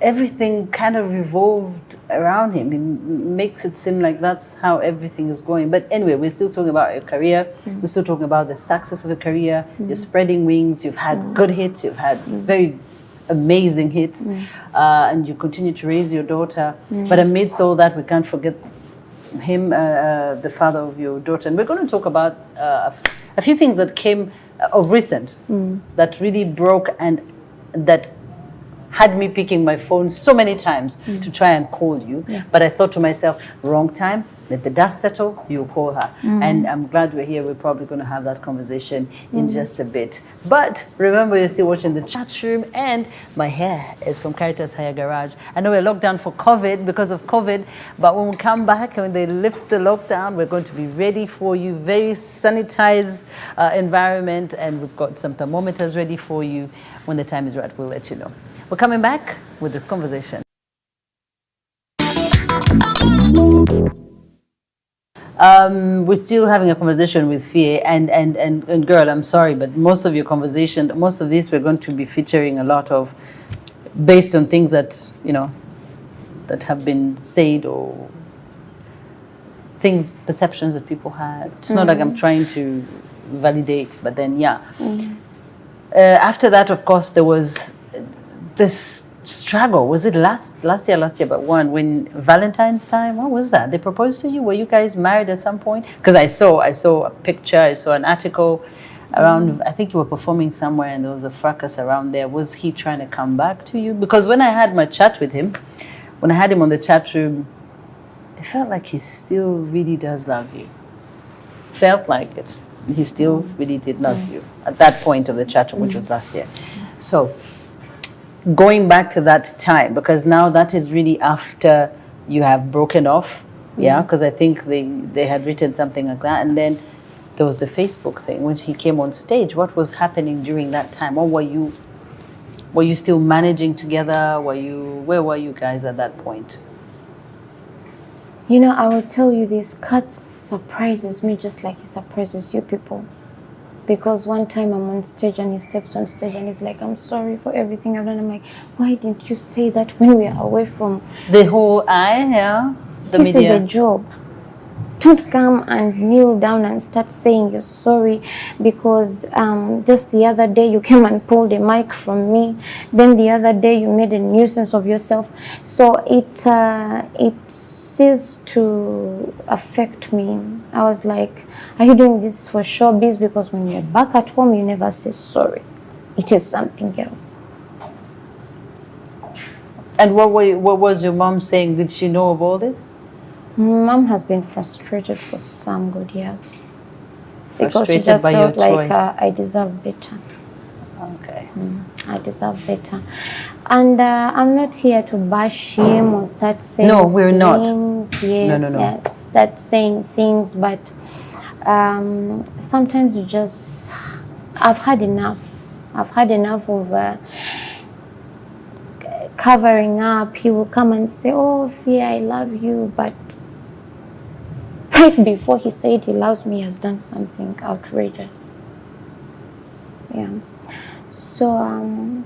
everything kind of revolved around him. It makes it seem like that's how everything is going. But anyway, we're still talking about your career. We're still talking about the success of your career. You're spreading wings. You've had good hits. You've had very amazing hits. And you continue to raise your daughter. But amidst all that, we can't forget him, the father of your daughter. And we're going to talk about a few things that came of recent that really broke and that had me picking my phone so many times to try and call you. But I thought to myself, wrong time, let the dust settle, you'll call her. And I'm glad we're here. We're probably going to have that conversation in just a bit. But remember, you're still watching the chat room, and my hair is from Caritas Hair Garage. I know we're locked down for COVID, because of COVID, but when we come back, when they lift the lockdown, we're going to be ready for you. Very sanitized environment, and we've got some thermometers ready for you. When the time is right, we'll let you know. We're coming back with this conversation. We're still having a conversation with Fille, and girl, I'm sorry, but most of your conversation, most of this, we're going to be featuring a lot of based on things that, you know, that have been said, or things, perceptions that people had. It's not like I'm trying to validate, but then, yeah. After that, of course, there was this struggle. Was it last year, but when Valentine's time, what was that? They proposed to you? Were you guys married at some point? Because I saw a picture, I saw an article around, I think you were performing somewhere and there was a fracas around there. Was he trying to come back to you? Because when I had my chat with him, when I had him on the chat room, it felt like he still really does love you. Felt like he still really did love you at that point of the chat room, which was last year. So going back to that time, because now that is really after you have broken off, because I think they had written something like that, and then there was the Facebook thing when he came on stage. What was happening during that time? Or were you still managing together? Where were you guys at that point? You know, I will tell you this, Katz surprises me just like he surprises you people. Because one time I'm on stage and he steps on stage and he's like, I'm sorry for everything I've done. I'm like, why didn't you say that when we are away from the whole the this media? Is a job. Don't come and kneel down and start saying you're sorry, because just the other day you came and pulled a mic from me. Then the other day you made a nuisance of yourself. So it ceased to affect me. I was like, are you doing this for showbiz? Because when you're back at home, you never say sorry. It is something else. And what was your mom saying? Did she know of all this? Mom has been frustrated for some good years. Because she Frustrated just by felt your like choice. I deserve better. Okay. I deserve better. And I'm not here to bash him or start saying No, we're not. things. Yes, No. yes, start saying things, but sometimes you just, I've had enough. I've had enough of covering up. He will come and say, oh, Fille, I love you, but right before he said he loves me, he has done something outrageous. Yeah. So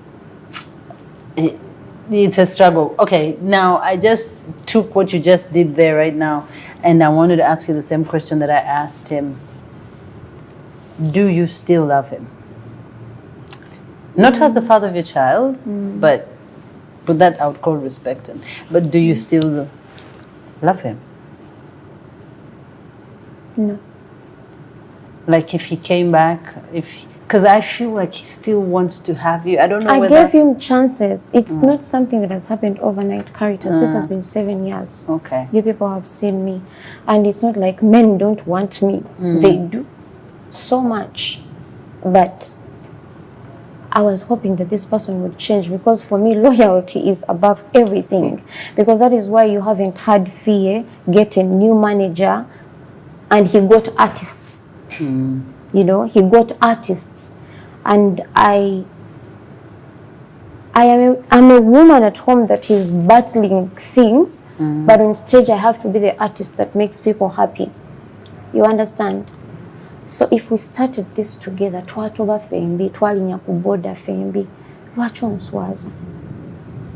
it's a struggle. Okay, now I just took what you just did there right now, and I wanted to ask you the same question that I asked him. Do you still love him? Not as the father of your child, but with that I would call respect him. But do you still love him? No. Like if he came back, because I feel like he still wants to have you. I don't know I whether... gave him chances. It's not something that has happened overnight, Caritas. This has been 7 years. Okay. You people have seen me. And it's not like men don't want me. They do so much. But I was hoping that this person would change, because for me, loyalty is above everything. Because that is why you haven't had Fille get a new manager, and he got artists. You know, he got artists. And I'm a woman at home that is battling things, but on stage I have to be the artist that makes people happy. You understand? So if we started this together, twatoba fembi, twalinya kuboda fembi, lwaki onswaza?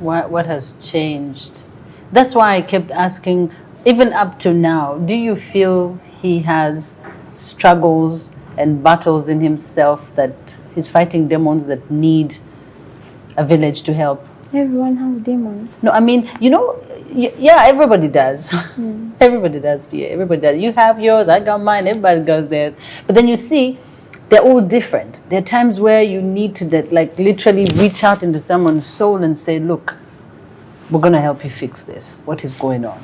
What has changed? That's why I kept asking, even up to now, do you feel he has struggles and battles in himself, that he's fighting demons that need a village to help? Everyone has demons. No, I mean, you know, yeah, everybody does. Everybody does, Fille. Everybody does. You have yours, I got mine, everybody does theirs. But then you see, they're all different. There are times where you need to, like, literally reach out into someone's soul and say, look, we're going to help you fix this. What is going on?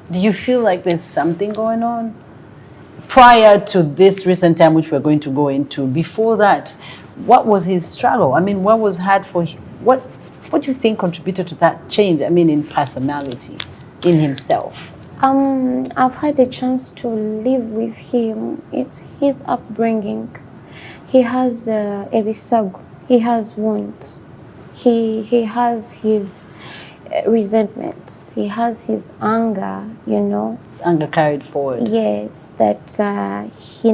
Do you feel like there's something going on? Prior to this recent time, which we're going to go into, before that, what was his struggle? I mean, what was hard for him? What do you think contributed to that change? I mean, in personality, in himself. I've had the chance to live with him. It's his upbringing. He has a bisag. He has wounds. He has his resentments. He has his anger, you know. It's anger carried forward. Yes, that he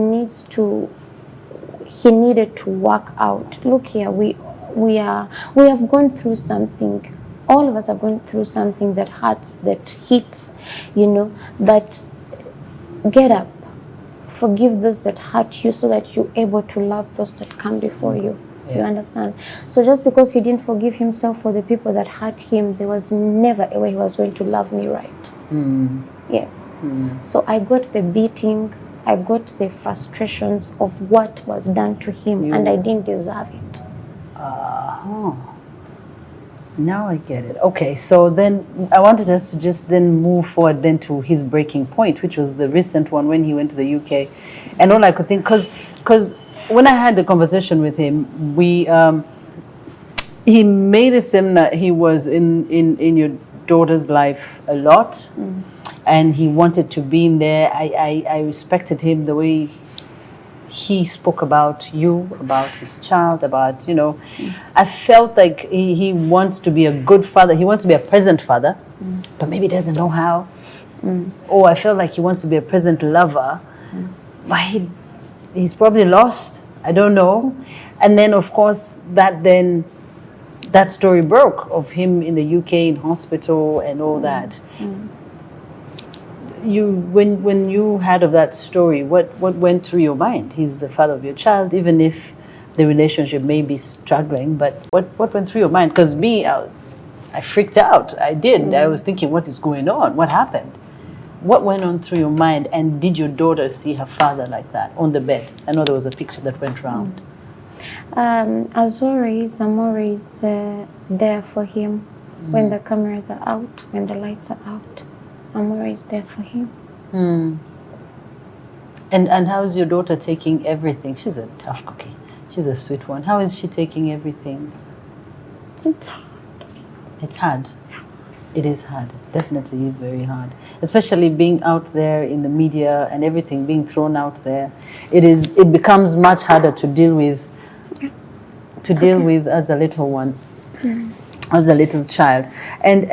needed to work out. Look here, we have gone through something. All of us have gone through something that hurts, that hits, you know. But get up, forgive those that hurt you, so that you're able to love those that come before you. You understand? So just because he didn't forgive himself for the people that hurt him, there was never a way he was going to love me right. Yes. So I got the beating, I got the frustrations of what was done to him, and I didn't deserve it. Now I get it. Okay, so then I wanted us to just then move forward then to his breaking point, which was the recent one when he went to the UK. And all I could think, because when I had the conversation with him, he made it seem that he was in your daughter's life a lot, and he wanted to be in there. I respected him, the way he spoke about you, about his child, about, you know, I felt like he wants to be a good father. He wants to be a present father, but maybe doesn't know how. Or I felt like he wants to be a present lover, but he's probably lost. I don't know. And then, of course, that story broke of him in the UK in hospital and all that. When you heard of that story, what went through your mind? He's the father of your child, even if the relationship may be struggling, but what went through your mind? Because me, I freaked out. I did. I was thinking, what is going on? What happened? What went on through your mind? And did your daughter see her father like that on the bed? I know there was a picture that went around. As always, I'm always there for him when the cameras are out, when the lights are out. I'm always there for him. And how is your daughter taking everything? She's a tough cookie. She's a sweet one. How is she taking everything? It's hard. It's hard. It is hard. It definitely is very hard. Especially being out there in the media and everything being thrown out there. It becomes much harder to deal with with as a little one, as a little child. And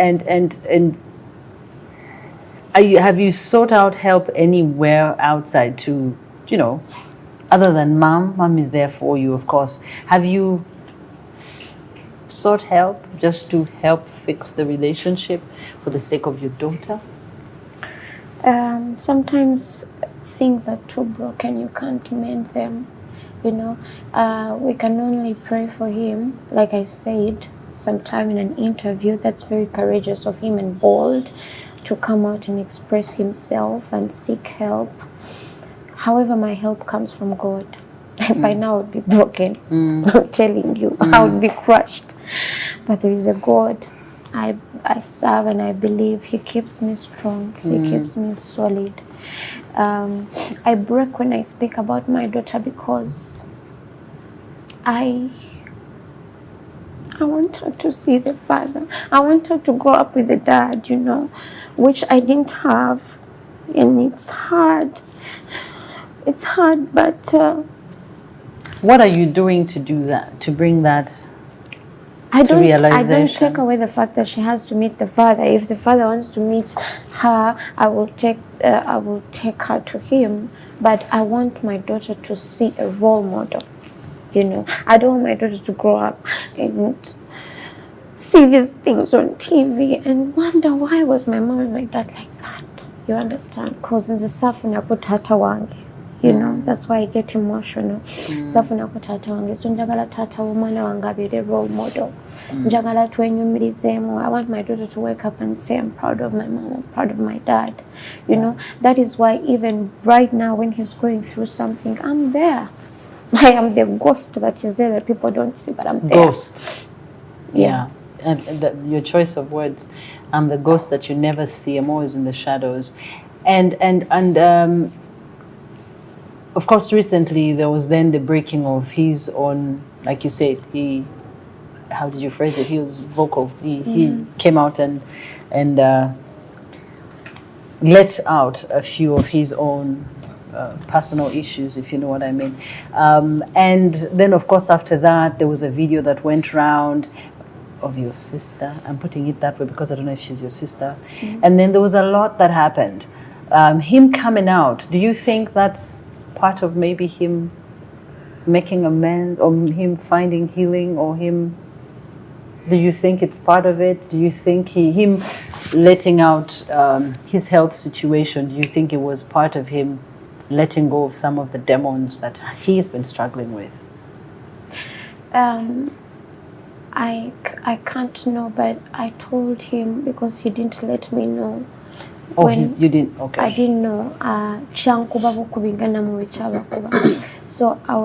have you sought out help anywhere outside to, you know, other than mom? Mom is there for you, of course. Have you sought help just to help fix the relationship for the sake of your daughter? Sometimes things are too broken, you can't mend them. You know, we can only pray for him. Like I said sometime in an interview, that's very courageous of him and bold to come out and express himself and seek help. However, my help comes from God. By now I would be broken. I'm telling you, I would be crushed. But there is a God I serve, and I believe He keeps me strong. He keeps me solid. I break when I speak about my daughter because I want her to see the father. I want her to grow up with the dad, you know, which I didn't have. And it's hard. It's hard, but... what are you doing to do that, to bring that I don't realization? take away the fact that she has to meet the father. If the father wants to meet her, I will take her to him. But I want my daughter to see a role model. You know, I don't want my daughter to grow up and see these things on TV and wonder, why was my mom and my dad like that? You understand? Because in the suffering I put tata wange. You know, that's why I get emotional. Suffering I put tata wange. So njagala tata womana wange be the role model. Njagala twenyumirizemu. I want my daughter to wake up and say, I'm proud of my mom, I'm proud of my dad. You know, that is why even right now when he's going through something, I'm there. I am the ghost that is there that people don't see, but I'm there. Ghost. Yeah. And your choice of words. I'm the ghost that you never see. I'm always in the shadows. And of course, recently there was then the breaking of his own, like you said, how did you phrase it? He was vocal. He came out and let out a few of his own personal issues, if you know what I mean. And then, of course, after that, there was a video that went round of your sister. I'm putting it that way because I don't know if she's your sister. And then there was a lot that happened. Him coming out, do you think that's part of maybe him making amends, or him finding healing, or him... Do you think it's part of it? Do you think him letting out his health situation, do you think it was part of him letting go of some of the demons that he's been struggling with? I can't know, but I told him because he didn't let me know. Oh, you didn't? Okay. I didn't know. So I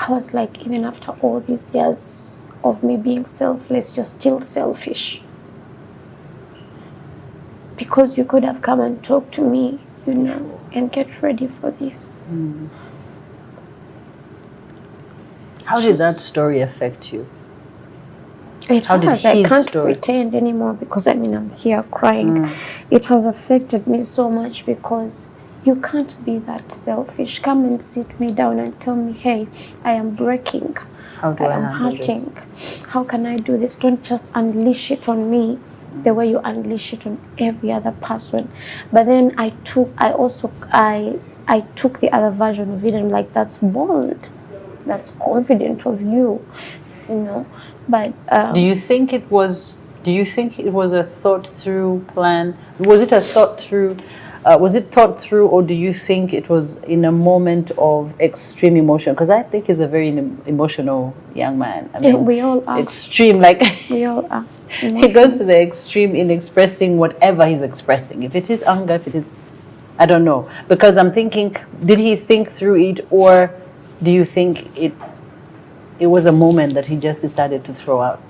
was like, even after all these years of me being selfless, you're still selfish. Because you could have come and talked to me, you know, and get ready for this. How did that story affect you? I can't pretend anymore because I'm here crying. It has affected me so much because you can't be that selfish. Come and sit me down and tell me, hey, I am breaking. How do I am handle hurting. How can I do this? Don't just unleash it on me the way you unleash it on every other person. But then I took the other version of it and like, that's bold. That's confident of you, you know. But do you think it was a thought through plan? Was it thought through, or do you think it was in a moment of extreme emotion? Because I think he's a very emotional young man. I mean, we all are. Extreme, like we all are. He goes to the extreme in expressing whatever he's expressing. If it is anger, if it is, I don't know. Because I'm thinking, did he think through it, or do you think it was a moment that he just decided to throw out?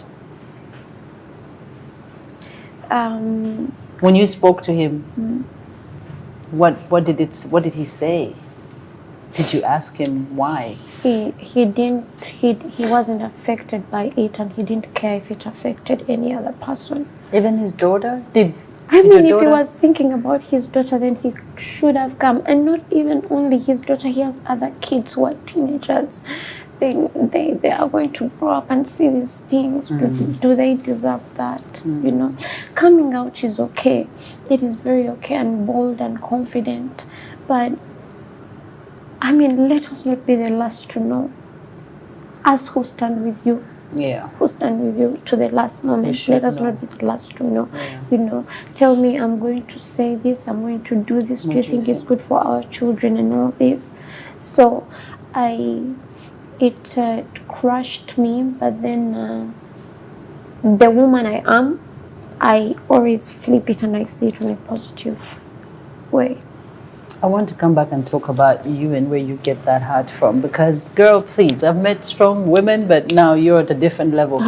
When you spoke to him, what did he say? Did you ask him why? He wasn't affected by it, and he didn't care if it affected any other person. Even his daughter? If he was thinking about his daughter, then he should have come. And not even only his daughter, he has other kids who are teenagers. They are going to grow up and see these things. Do they deserve that? You know, coming out is okay. It is very okay and bold and confident. But I mean, let us not be the last to know. Us who stand with you. Yeah. Who stand with you to the last moment. Let us not be the last to know. Yeah. You know, tell me, I'm going to say this, I'm going to do this. Do you think it's good for our children and all this? So it crushed me, but then the woman I am, I always flip it and I see it in a positive way. I want to come back and talk about you and where you get that heart from. Because, girl, please, I've met strong women, but now you're at a different level.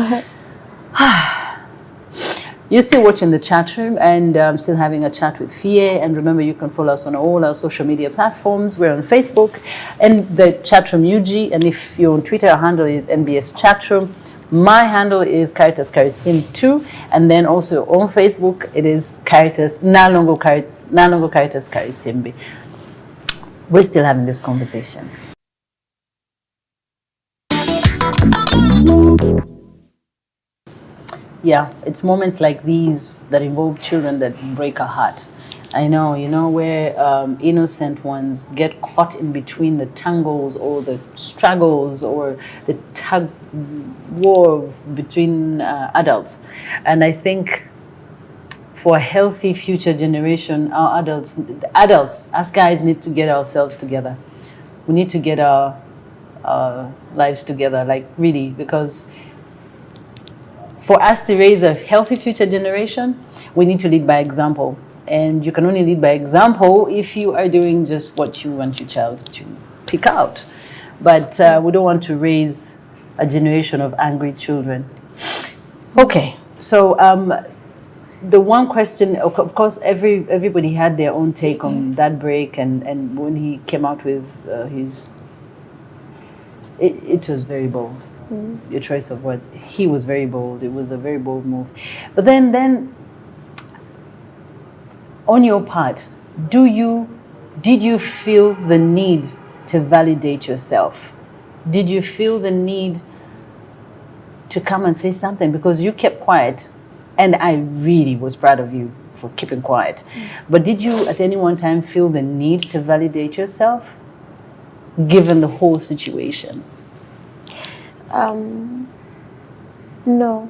You're still watching the chat room, and I'm still having a chat with Fille. And remember, you can follow us on all our social media platforms. We're on Facebook and the chat room UG. And if you're on Twitter, our handle is NBS Chatroom. My handle is Caritas Carisim2. And then also on Facebook, it is Caritas, Nalongo Caritas Carisimbi. We're still having this conversation. Yeah, it's moments like these that involve children that break our heart. I know, where innocent ones get caught in between the tangles or the struggles or the tug war between adults. And I think for a healthy future generation, our adults, us guys need to get ourselves together. We need to get our lives together, like really, because for us to raise a healthy future generation, we need to lead by example. And you can only lead by example if you are doing just what you want your child to pick out. But we don't want to raise a generation of angry children. Okay, so the one question, of course, everybody had their own take on that break, and when he came out with his, it was very bold. Your choice of words. He was very bold. It was a very bold move. But then on your part, did you feel the need to validate yourself? Did you feel the need to come and say something? Because you kept quiet, and I really was proud of you for keeping quiet. But did you at any one time feel the need to validate yourself, given the whole situation? No,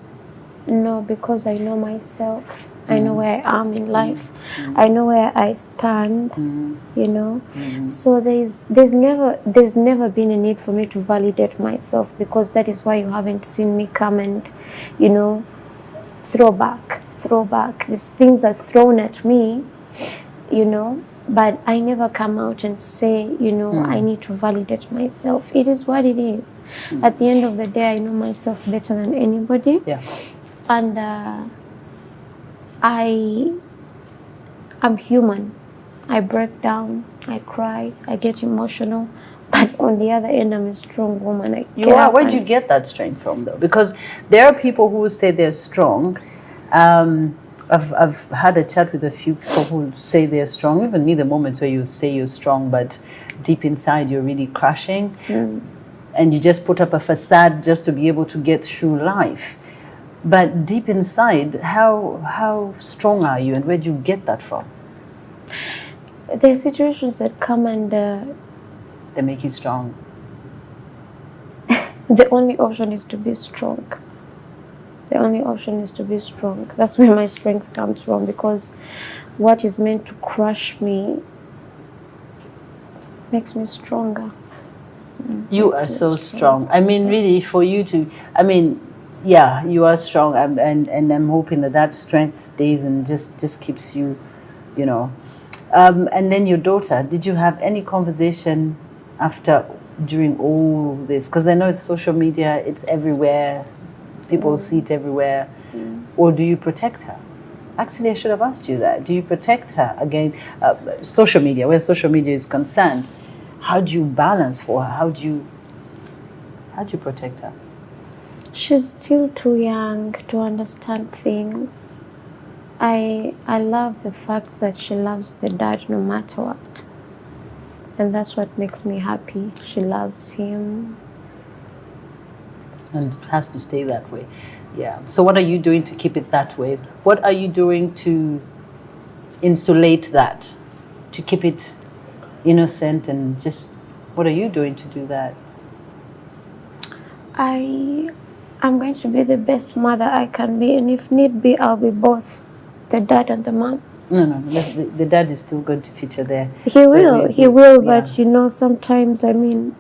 because I know myself. I know where I am in life. I know where I stand. So there's never been a need for me to validate myself, because that is why you haven't seen me come and throw back. These things are thrown at me, but I never come out and say, I need to validate myself. It is what it is. At the end of the day, I know myself better than anybody. Yeah. And I'm human. I break down, I cry, I get emotional. But on the other end, I'm a strong woman. You are. Where'd you get that strength from, though? Because there are people who say they're strong. I've had a chat with a few people who say they're strong. Even me, the moments where you say you're strong, but deep inside you're really crashing. And you just put up a facade just to be able to get through life. But deep inside, how strong are you, and where do you get that from? There are situations that come and they make you strong. The only option is to be strong. The only option is to be strong. That's where my strength comes from, because what is meant to crush me makes me stronger. You are so strong. I mean, really, for you to, yeah, you are strong, and I'm hoping that strength stays and just keeps you, And then your daughter, did you have any conversation during all this? Because I know it's social media, it's everywhere, people see it everywhere. Or do you protect her? Actually, I should have asked you that. Do you protect her against social media, where social media is concerned? How do you balance for her? How do you protect her? She's still too young to understand things. I love the fact that she loves the dad no matter what. And that's what makes me happy. She loves him. And it has to stay that way. Yeah. So what are you doing to keep it that way? What are you doing to insulate that? To keep it innocent and just, what are you doing to do that? I'm going to be the best mother I can be, and if need be, I'll be both the dad and the mom. No. The dad is still going to feature there. He will, yeah. But sometimes, in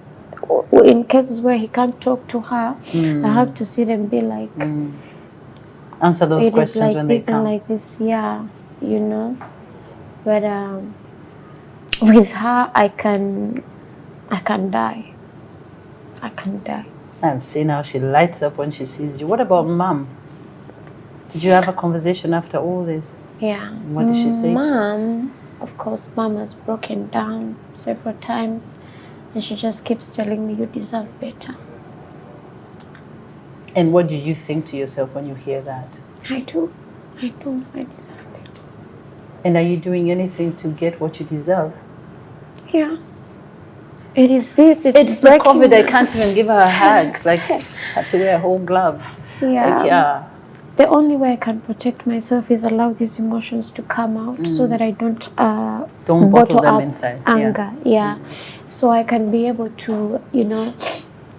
cases where he can't talk to her, I have to sit and be like, answer those questions like when this they come. And like this, yeah, But with her, I can die. I can die. I'm seeing how she lights up when she sees you. What about mom? Did you have a conversation after all this? Yeah. What did she say? Mom, of course, mom has broken down several times, and she just keeps telling me, you deserve better. And what do you think to yourself when you hear that? I do. I deserve better. And are you doing anything to get what you deserve? Yeah. It is this. It's the COVID. I can't even give her a hug. Like, I have to wear a whole glove. Yeah. Like, yeah. The only way I can protect myself is allow these emotions to come out so that I don't bottle them up inside. anger. Yeah. So I can be able to, you know,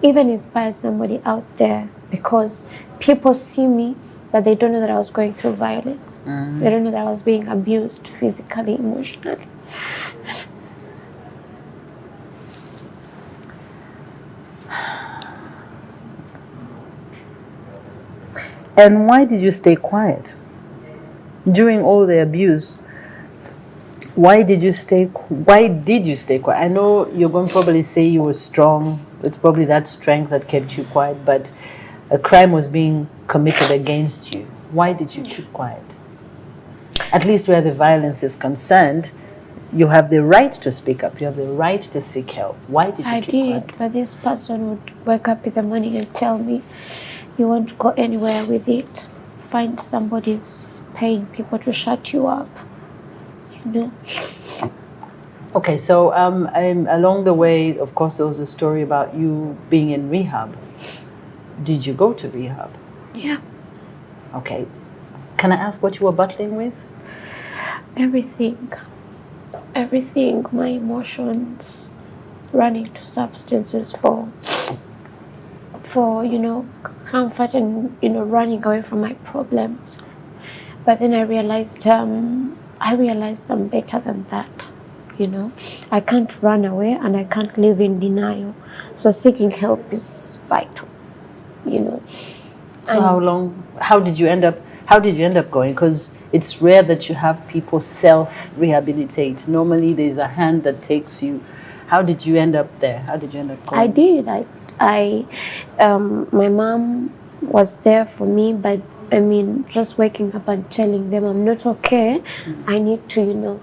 even inspire somebody out there, because people see me, but they don't know that I was going through violence. They don't know that I was being abused physically, emotionally. And why did you stay quiet during all the abuse? Why did you stay quiet? I know you're going to probably say you were strong. It's probably that strength that kept you quiet, but a crime was being committed against you. Why did you keep quiet? At least where the violence is concerned, you have the right to speak up. You have the right to seek help. Why did you keep quiet? But this person would wake up in the morning and tell me, you won't go anywhere with it. Find somebody's paying people to shut you up. You know? Okay, so along the way, of course, there was a story about you being in rehab. Did you go to rehab? Yeah. Okay. Can I ask what you were battling with? Everything. My emotions, running to substances for you know, comfort and, you know, running away from my problems. But then I realized I'm better than that. You know, I can't run away and I can't live in denial. So seeking help is vital. You know. So how did you end up going? Because it's rare that you have people self-rehabilitate. Normally there's a hand that takes you. How did you end up there? How did you end up going? I did. My mom was there for me, but I mean, just waking up and telling them I'm not okay. I need to, you know,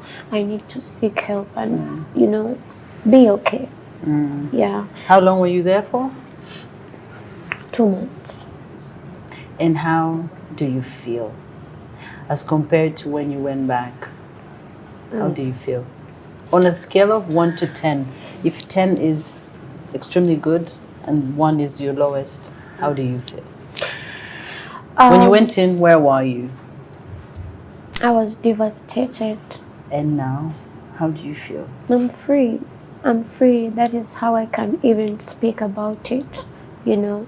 seek help and, you know, be okay. Yeah. How long were you there for? 2 months. And how do you feel as compared to when you went back? How do you feel? On a scale of 1 to 10, if 10 is extremely good and 1 is your lowest, how do you feel? When you went in, where were you? I was devastated. And now, how do you feel? I'm free. That is how I can even speak about it. You know,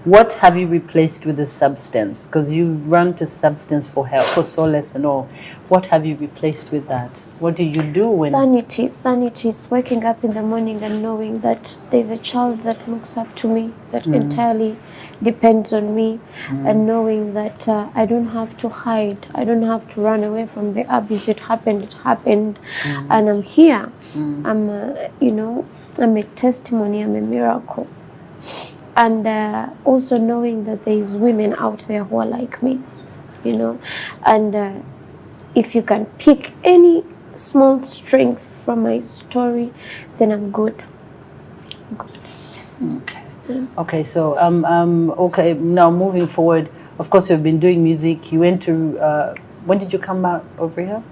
what have you replaced with the substance? Because you run to substance for help, for solace and all. What have you replaced with that? What do you do when... Sanity is waking up in the morning and knowing that there's a child that looks up to me, that entirely depends on me, and knowing that I don't have to hide. I don't have to run away from the abuse. It happened, and I'm here. I'm, you know, I'm a testimony, I'm a miracle. And also knowing that there's women out there who are like me, you know. And if you can pick any small strength from my story, then I'm good. Okay. Okay, so okay, now moving forward, of course you've been doing music. You went to when did you come out over here?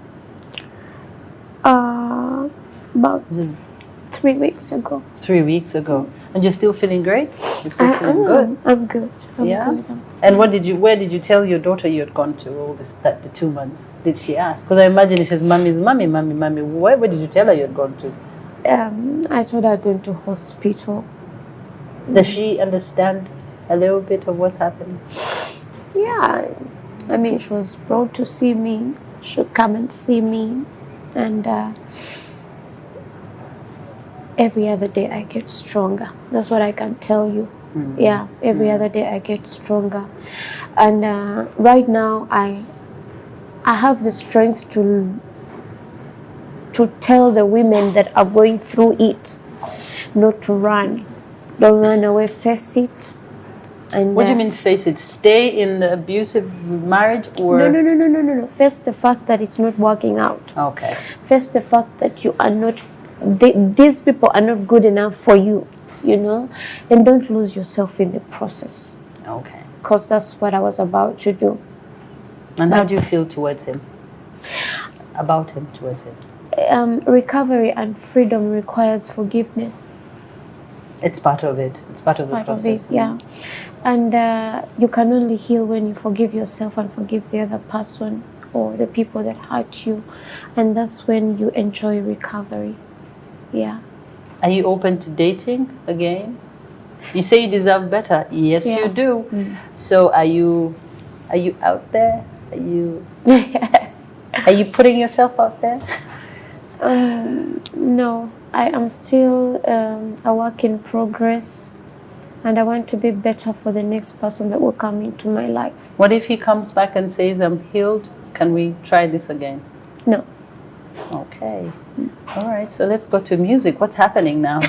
About 3 weeks ago. 3 weeks ago. And you're still feeling great? You're still feeling good? I'm good. I'm good. And where did you tell your daughter you had gone to all this, the 2 months? Did she ask? Because I imagine she's mommy's mommy. Where did you tell her you had gone to? I told her I'd gone to hospital. Does she understand a little bit of what's happening? Yeah. I mean, she was brought to see me. She'd come and see me. And every other day I get stronger. That's what I can tell you. Yeah, every other day I get stronger. And right now I have the strength to tell the women that are going through it not to run. Don't run away, face it. And What do you mean face it? Stay in the abusive marriage or? No. Face the fact that it's not working out. Okay. Face the fact that you are not, these people are not good enough for you, you know, and don't lose yourself in the process. Okay. Because that's what I was about to do. And how do you feel towards him? About him, towards him? Recovery and freedom requires forgiveness. It's part of it. It's part of the process. Yeah. And you can only heal when you forgive yourself and forgive the other person or the people that hurt you. And that's when you enjoy recovery. Yeah. Are you open to dating again? You say you deserve better. Yes, Yeah. you do. So are you out there? Are you putting yourself out there? No, I am still a work in progress, and I want to be better for the next person that will come into my life. What if he comes back and says, I'm healed? Can we try this again? No. Okay. All right, so let's go to music. What's happening now?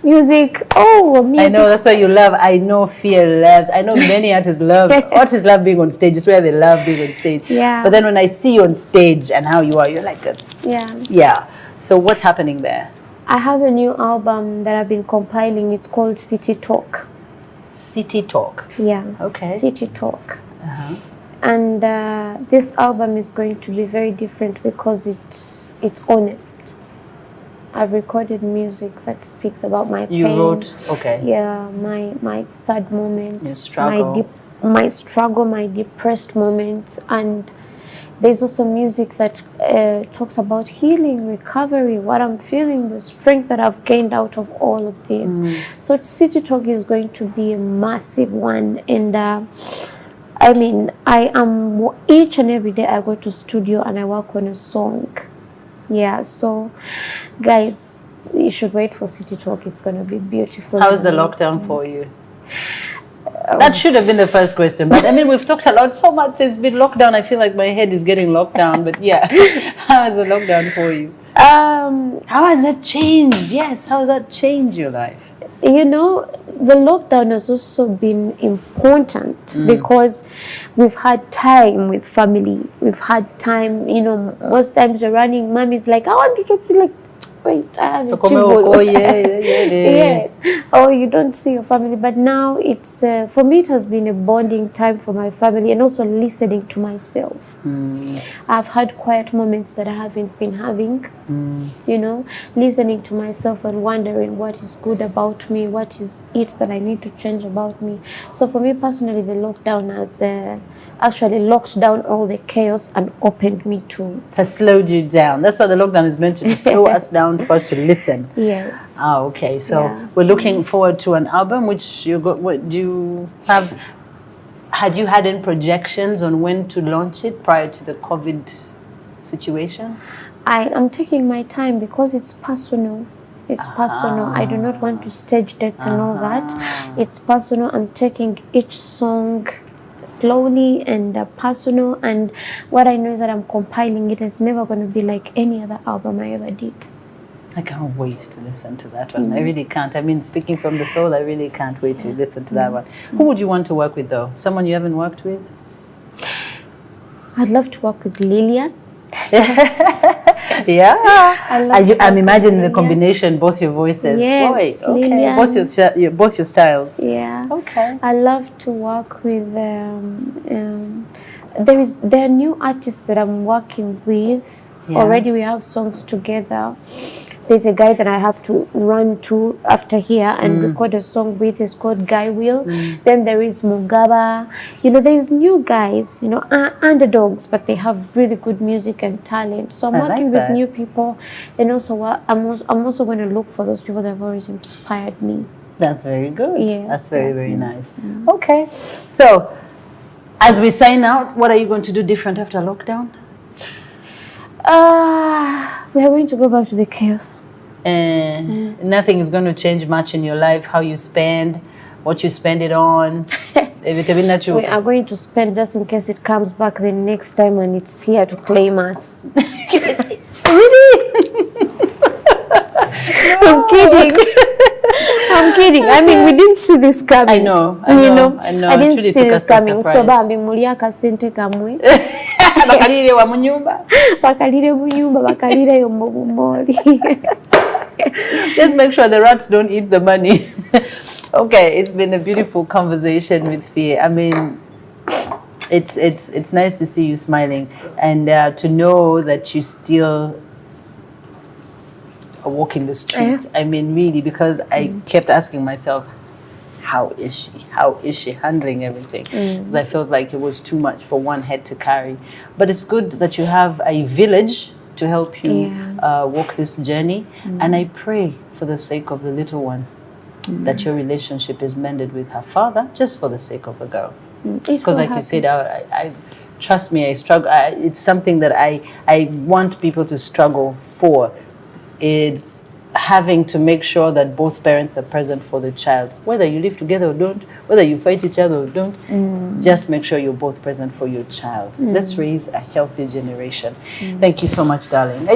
Music. Oh, music. I know, that's why you love. I know Fille loves. I know many artists love. Artists love being on stage. It's where they love being on stage. Yeah. But then when I see you on stage and how you are, you're like, Yeah. yeah. So what's happening there? I have a new album that I've been compiling. It's called City Talk. City Talk. Yeah. Okay. City Talk. And this album is going to be very different because it's honest. I've recorded music that speaks about my pain. You wrote, okay. Yeah, my sad moments, Your struggle. my struggle, my depressed moments, and there's also music that talks about healing, recovery, what I'm feeling, the strength that I've gained out of all of this. So City Talk is going to be a massive one, and I mean, I am each and every day I go to studio and I work on a song. Yeah, so guys, you should wait for City Talk. It's going to be beautiful. How is the lockdown for you? That should have been the first question. But I mean, we've talked a lot, so much. It's been lockdown. I feel like my head is getting locked down. But yeah, how is the lockdown for you? How has that changed? Yes, how has that changed your life? You know, the lockdown has also been important because we've had time with family. We've had time, you know, most times you're running, mommy's like, I want to talk to you, like, wait, I have a chivo. Yes. Or you don't see your family. But now it's, for me, it has been a bonding time for my family and also listening to myself. I've had quiet moments that I haven't been having, you know, listening to myself and wondering what is good about me, what is it that I need to change about me. So for me personally, the lockdown has actually locked down all the chaos and opened me to... Has slowed you down. That's what the lockdown is meant to do, slow us down for us to listen. Yes. Ah, okay. So we're looking forward to an album, which you got. What do you have? Had you had any projections on when to launch it prior to the COVID situation? I'm taking my time because it's personal. It's personal. I do not want to stage dates and all that. It's personal. I'm taking each song slowly and personal, and what I know is that I'm compiling it. It's never going to be like any other album I ever did. I can't wait to listen to that one. I really can't. I mean, speaking from the soul, I really can't wait to listen to that one. Who would you want to work with, though? Someone you haven't worked with? I'd love to work with Lillian. Yeah, I'm imagining the combination, both your voices. Yes, Boy, okay. Lillian. Both your styles. Yeah. Okay. I love to work with. There are new artists that I'm working with. Yeah. Already we have songs together. There's a guy that I have to run to after here and record a song with. It's called Guy Will. Then there is Mugaba. You know, there's new guys, you know, underdogs, but they have really good music and talent. So I'm working with new people, and also I'm also going to look for those people that have always inspired me. That's very good. Yeah. That's very, very nice. Okay. So, as we sign out, what are you going to do different after lockdown? We are going to go back to the chaos. Nothing is going to change much in your life, how you spend, what you spend it on. We are going to spend just in case it comes back the next time when it's here to claim us. Really? I'm kidding. I'm kidding. I mean, we didn't see this coming. I know. I didn't see this coming. So bambi mulia kasente kamwe. Bakalire wa munyumba. Bakalire munyumba, bakalire yo mbomoli. Just make sure the rats don't eat the money. Okay, it's been a beautiful conversation with Fille. I mean, it's nice to see you smiling and to know that you still are walking the streets. I mean, really, because I kept asking myself, how is she? How is she handling everything? Because I felt like it was too much for one head to carry. But it's good that you have a village to help you walk this journey. And I pray for the sake of the little one that your relationship is mended with her father, just for the sake of the girl. Because like you said, I trust me, I struggle. It's something that I want people to struggle for. It's having to make sure that both parents are present for the child. Whether you live together or don't, whether you fight each other or don't, just make sure you're both present for your child. Let's raise a healthy generation. Thank you so much, darling.